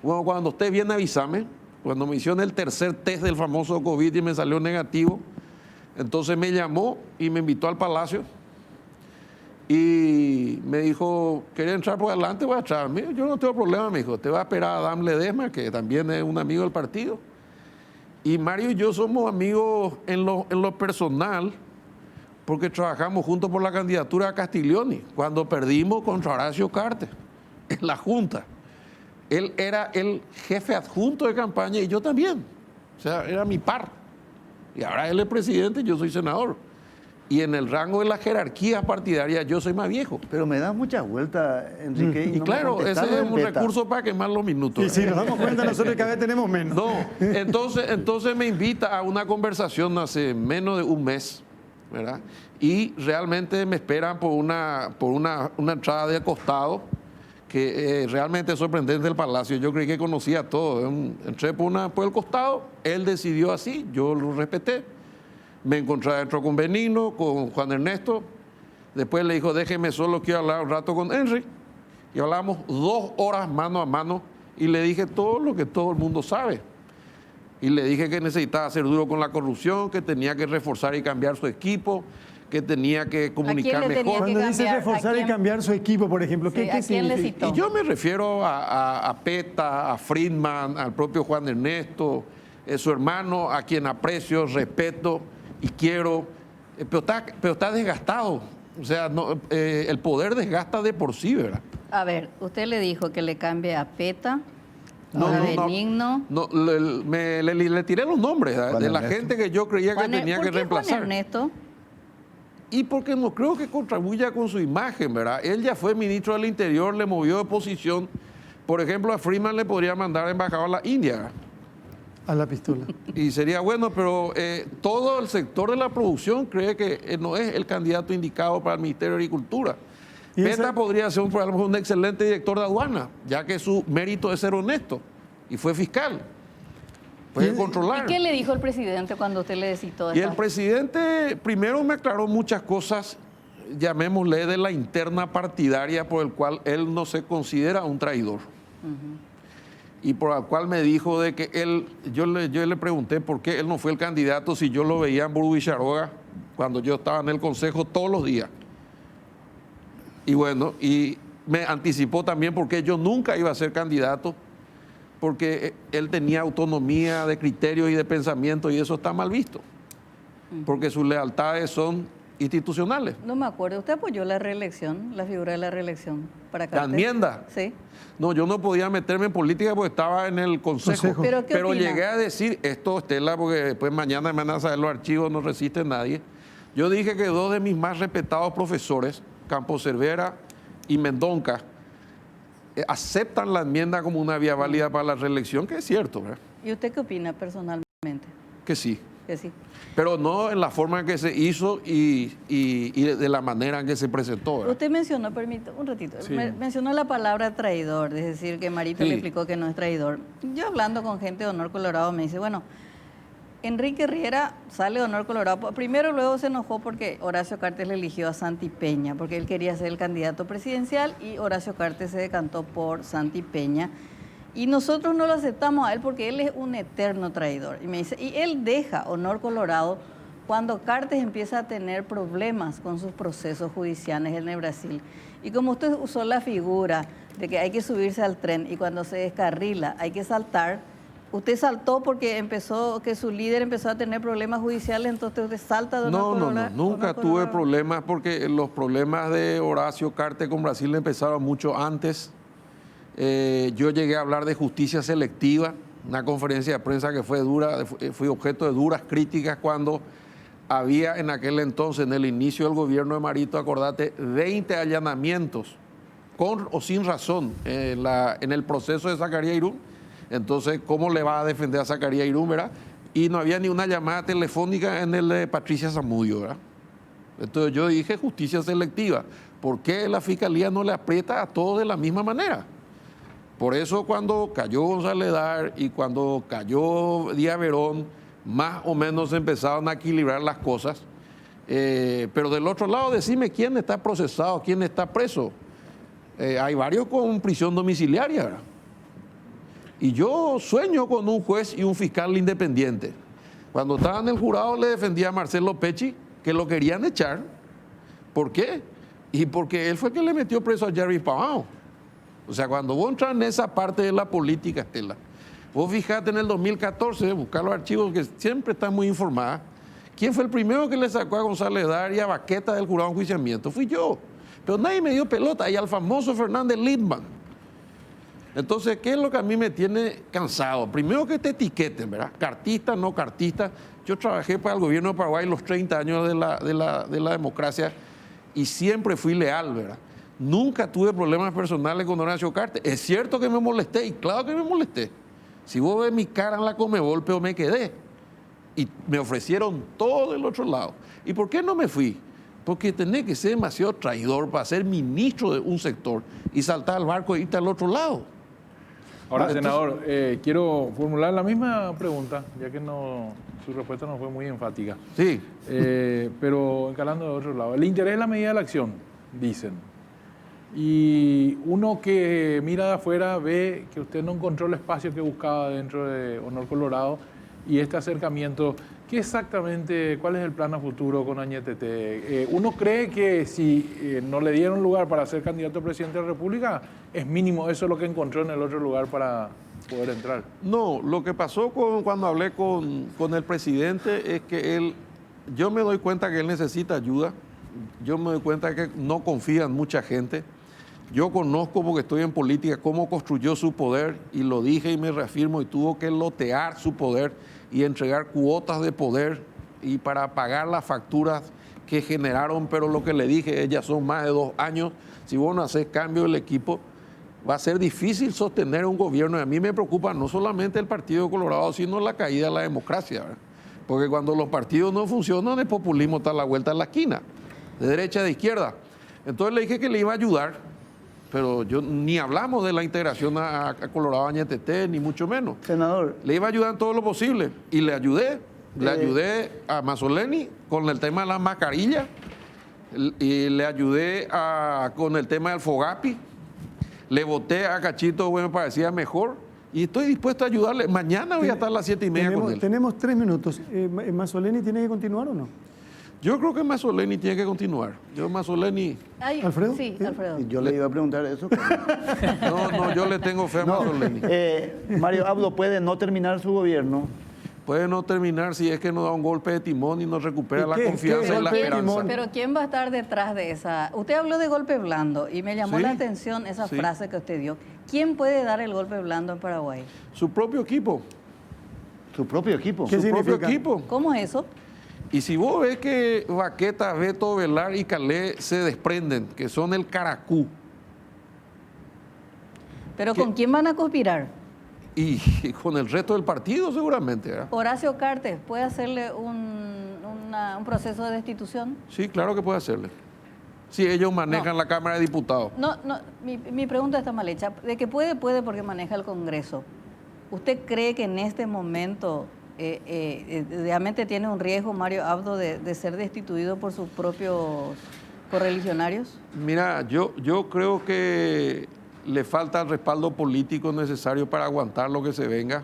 Bueno, cuando esté bien, avísame. Cuando me hicieron el tercer test del famoso COVID y me salió negativo, entonces me llamó y me invitó al Palacio. Y me dijo, ¿quería entrar por adelante? Voy a entrar. Yo no tengo problema, me dijo. Te va a esperar Adam Ledesma, que también es un amigo del partido. Y Mario y yo somos amigos en lo personal, porque trabajamos juntos por la candidatura a Castiglioni, cuando perdimos contra Horacio Cartes, en la Junta. Él era el jefe adjunto de campaña y yo también. O sea, era mi par. Y ahora él es presidente y yo soy senador. Y en el rango de la jerarquía partidaria yo soy más viejo. Pero me da muchas vueltas, Enrique. Y no claro, ese es un recurso para quemar los minutos. Y si nos damos cuenta nosotros cada vez tenemos menos. No, entonces me invita a una conversación hace menos de un mes, ¿verdad? Y realmente me esperan por una entrada de costado que realmente es sorprendente del Palacio. Yo creí que conocía todo. Entré por el costado, él decidió así, yo lo respeté. Me encontré adentro con Benigno, con Juan Ernesto. Después le dijo, déjeme solo, quiero hablar un rato con Henry. Y hablamos 2 horas mano a mano y le dije todo lo que todo el mundo sabe. Y le dije que necesitaba ser duro con la corrupción, que tenía que reforzar y cambiar su equipo, que tenía que comunicar mejor. Cuando dice reforzar y cambiar su equipo, por ejemplo, ¿qué significa? Y yo me refiero a PETA, a Friedman, al propio Juan Ernesto, su hermano, a quien aprecio, respeto y quiero, pero está desgastado. O sea, el poder desgasta de por sí, ¿verdad? A ver, usted le dijo que le cambie a PETA, a Benigno. No, le tiré los nombres de la gente que yo creía que tenía que reemplazar. Juan Ernesto? Y porque no creo que contribuya con su imagen, ¿verdad? Él ya fue ministro del Interior, le movió de posición. Por ejemplo, a Freeman le podría mandar embajador a la India, ¿verdad? A la pistola. Y sería bueno, pero todo el sector de la producción cree que no es el candidato indicado para el Ministerio de Agricultura. Peta podría ser un excelente director de aduana, ya que su mérito es ser honesto y fue fiscal. Puede controlar. ¿Y qué le dijo el presidente cuando usted le citó? Y el presidente primero me aclaró muchas cosas, llamémosle de la interna partidaria, por el cual él no se considera un traidor. Y por el cual me dijo de que yo le pregunté por qué él no fue el candidato si yo lo veía en Burbuicharoga cuando yo estaba en el consejo todos los días. Y bueno, y me anticipó también porque yo nunca iba a ser candidato, porque él tenía autonomía de criterios y de pensamiento y eso está mal visto, porque sus lealtades son institucionales. No me acuerdo, ¿usted apoyó la reelección, la figura de la reelección para ¿La enmienda? Sí. No, yo no podía meterme en política porque estaba en el consejo. Pero llegué a decir esto, Estela, porque después mañana me van a saber los archivos, no resiste nadie. Yo dije que dos de mis más respetados profesores, Campos Cervera y Mendonca, aceptan la enmienda como una vía válida para la reelección, que es cierto, ¿verdad? ¿Y usted qué opina personalmente? Que sí. Que sí. Pero no en la forma en que se hizo y de la manera en que se presentó, ¿verdad? Usted mencionó, permítame un ratito, Sí. mencionó la palabra traidor, es decir, que Marito le explicó que no es traidor. Yo hablando con gente de Honor Colorado me dice, bueno, Enrique Riera sale de Honor Colorado. Primero luego se enojó porque Horacio Cartes le eligió a Santi Peña, porque él quería ser el candidato presidencial y Horacio Cartes se decantó por Santi Peña. Y nosotros no lo aceptamos a él porque él es un eterno traidor. Y me dice, y él deja Honor Colorado cuando Cartes empieza a tener problemas con sus procesos judiciales en el Brasil. Y como usted usó la figura de que hay que subirse al tren y cuando se descarrila hay que saltar, usted saltó porque que su líder empezó a tener problemas judiciales, entonces usted salta de Honor Colorado. No, nunca tuve problemas porque los problemas de Horacio Cartes con Brasil empezaron mucho antes. Yo llegué a hablar de justicia selectiva, una conferencia de prensa que fue dura, fue objeto de duras críticas cuando había en aquel entonces, en el inicio del gobierno de Marito, acordate, 20 allanamientos, con o sin razón, en el proceso de Zacarías Irún. Entonces, ¿cómo le va a defender a Zacarías Irún, verdad? Y no había ni una llamada telefónica en el de Patricia Zamudio, ¿verdad? Entonces yo dije justicia selectiva. ¿Por qué la Fiscalía no le aprieta a todos de la misma manera? Por eso cuando cayó González Dar y cuando cayó Díaz Verón, más o menos empezaron a equilibrar las cosas. Pero del otro lado, decime quién está procesado, quién está preso. Hay varios con prisión domiciliaria, ¿verdad? Y yo sueño con un juez y un fiscal independiente. Cuando estaba en el jurado le defendía a Marcelo Pecci, que lo querían echar. ¿Por qué? Y porque él fue quien le metió preso a Jerry Pavão. O sea, cuando vos entras en esa parte de la política, Estela, vos fijate en el 2014, buscar los archivos que siempre están muy informados. ¿Quién fue el primero que le sacó a González Dar y a Baqueta del jurado de enjuiciamiento? Fui yo. Pero nadie me dio pelota. Y al famoso Fernández Lindman. Entonces, ¿qué es lo que a mí me tiene cansado? Primero que te etiqueten, ¿verdad? Cartista, no cartista. Yo trabajé para el gobierno de Paraguay los 30 años de la democracia y siempre fui leal, ¿verdad? Nunca tuve problemas personales con Horacio Cartes. Es cierto que me molesté, y claro que me molesté. Si vos ves mi cara en la Comebol, pero me quedé. Y me ofrecieron todo del otro lado. ¿Y por qué no me fui? Porque tenés que ser demasiado traidor para ser ministro de un sector y saltar al barco e irte al otro lado. Ahora, senador, quiero formular la misma pregunta, ya que su respuesta no fue muy enfática. Sí. Pero encalando de otro lado. El interés es la medida de la acción, dicen. Y uno que mira de afuera ve que usted no encontró el espacio que buscaba dentro de Honor Colorado y este acercamiento. ¿Qué exactamente, cuál es el plan a futuro con Añetete? Uno cree que si no le dieron lugar para ser candidato a presidente de la República, es mínimo eso lo que encontró en el otro lugar para poder entrar. No, lo que pasó cuando hablé con el presidente es que yo me doy cuenta que él necesita ayuda, yo me doy cuenta que no confía en mucha gente. Yo conozco, porque estoy en política, cómo construyó su poder, y lo dije y me reafirmo, y tuvo que lotear su poder y entregar cuotas de poder y para pagar las facturas que generaron, pero lo que le dije, ellas son más de 2 años. Si vos no haces cambio del equipo, va a ser difícil sostener un gobierno. Y a mí me preocupa no solamente el Partido Colorado, sino la caída de la democracia, ¿verdad? Porque cuando los partidos no funcionan, el populismo está a la vuelta de la esquina, de derecha a de izquierda. Entonces le dije que le iba a ayudar, pero yo ni hablamos de la integración a Colorado Añetete, ni mucho menos. Senador. Le iba a ayudar en todo lo posible y le ayudé. Le ayudé a Mazzoleni con el tema de las mascarillas y le ayudé con el tema del Fogapi. Le voté a Cachito, me parecía mejor y estoy dispuesto a ayudarle. Mañana voy a estar a las 7:30 con él. Tenemos 3 minutos. ¿Mazzoleni tiene que continuar o no? Yo creo que Mazzoleni tiene que continuar. ¿Alfredo? Sí, Alfredo. Yo le iba a preguntar eso. No, yo le tengo fe a Mazzoleni. Mario Abdo puede no terminar su gobierno. Puede no terminar si es que nos da un golpe de timón y nos recupera la confianza y la esperanza. Pero ¿quién va a estar detrás de esa? Usted habló de golpe blando y me llamó la atención esa frase que usted dio. ¿Quién puede dar el golpe blando en Paraguay? Su propio equipo. ¿Su propio equipo? ¿Qué Su propio significa? equipo. ¿Cómo es eso? Y si vos ves que Baqueta, Beto, Velar y Calé se desprenden, que son el caracú. ¿Pero con quién van a conspirar? Y con el resto del partido seguramente, ¿verdad? Horacio Cartes, ¿puede hacerle un proceso de destitución? Sí, claro que puede hacerle. Si ellos manejan la Cámara de Diputados. No, mi pregunta está mal hecha. De que puede porque maneja el Congreso. ¿Usted cree que en este momento realmente tiene un riesgo Mario Abdo de ser destituido por sus propios correligionarios? Mira, yo creo que le falta el respaldo político necesario para aguantar lo que se venga.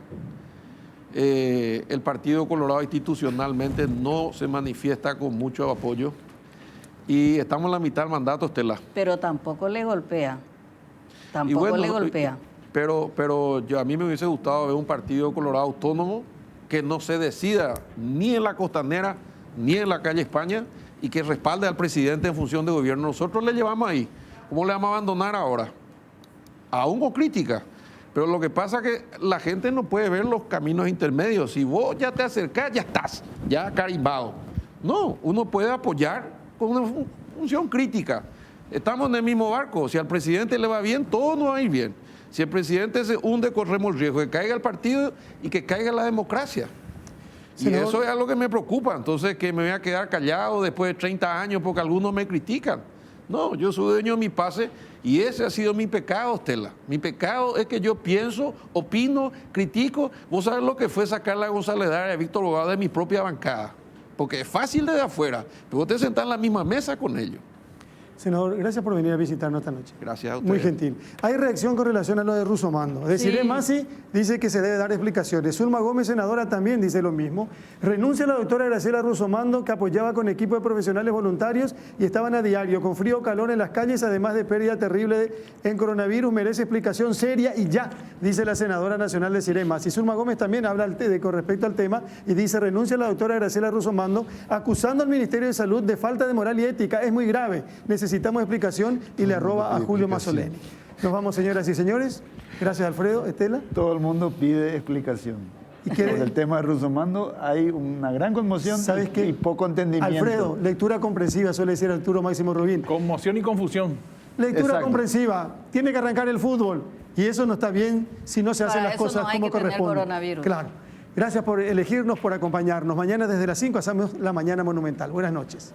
El Partido Colorado institucionalmente no se manifiesta con mucho apoyo y estamos en la mitad del mandato, Estela. Pero tampoco le golpea. Tampoco le golpea. Pero a mí me hubiese gustado ver un Partido Colorado autónomo que no se decida ni en la Costanera ni en la calle España y que respalde al presidente en función de gobierno. Nosotros le llevamos ahí. ¿Cómo le vamos a abandonar ahora? Aún con crítica, pero lo que pasa es que la gente no puede ver los caminos intermedios. Si vos ya te acercás, ya estás, ya carimbado. No, uno puede apoyar con una función crítica. Estamos en el mismo barco. Si al presidente le va bien, todo nos va a ir bien. Si el presidente se hunde, corremos el riesgo de que caiga el partido y que caiga la democracia. Y eso es algo que me preocupa. Entonces, que me voy a quedar callado después de 30 años porque algunos me critican. No, yo soy dueño de mi pase y ese ha sido mi pecado, Estela. Mi pecado es que yo pienso, opino, critico. Vos sabés lo que fue sacar a González Dara y a Víctor Bogado de mi propia bancada. Porque es fácil desde afuera, pero vos te sentás en la misma mesa con ellos. Senador, gracias por venir a visitarnos esta noche. Gracias a ustedes. Muy gentil. Hay reacción con relación a lo de Russomando. Desiree Masi dice que se debe dar explicaciones. Zulma Gómez, senadora, también dice lo mismo. Renuncia la doctora Graciela Russomando, que apoyaba con equipo de profesionales voluntarios y estaban a diario, con frío o calor en las calles, además de pérdida terrible en coronavirus. Merece explicación seria y ya, dice la senadora nacional Desiree Masi. Zulma Gómez también habla con respecto al tema y dice: renuncia la doctora Graciela Russomando, acusando al Ministerio de Salud de falta de moral y ética. Es muy grave. Necesitamos explicación y le arroba a Julio Mazzoleni. Nos vamos, señoras y señores. Gracias, Alfredo. Estela. Todo el mundo pide explicación. ¿Y por el tema de Russomando hay una gran conmoción. ¿Sabes qué? Y poco entendimiento. Alfredo, lectura comprensiva, suele decir Arturo Máximo Rubín. Conmoción y confusión. Lectura comprensiva. Tiene que arrancar el fútbol. Y eso no está bien si no se hacen las cosas como corresponde. Claro. Gracias por elegirnos, por acompañarnos. Mañana desde las 5 hacemos la Mañana Monumental. Buenas noches.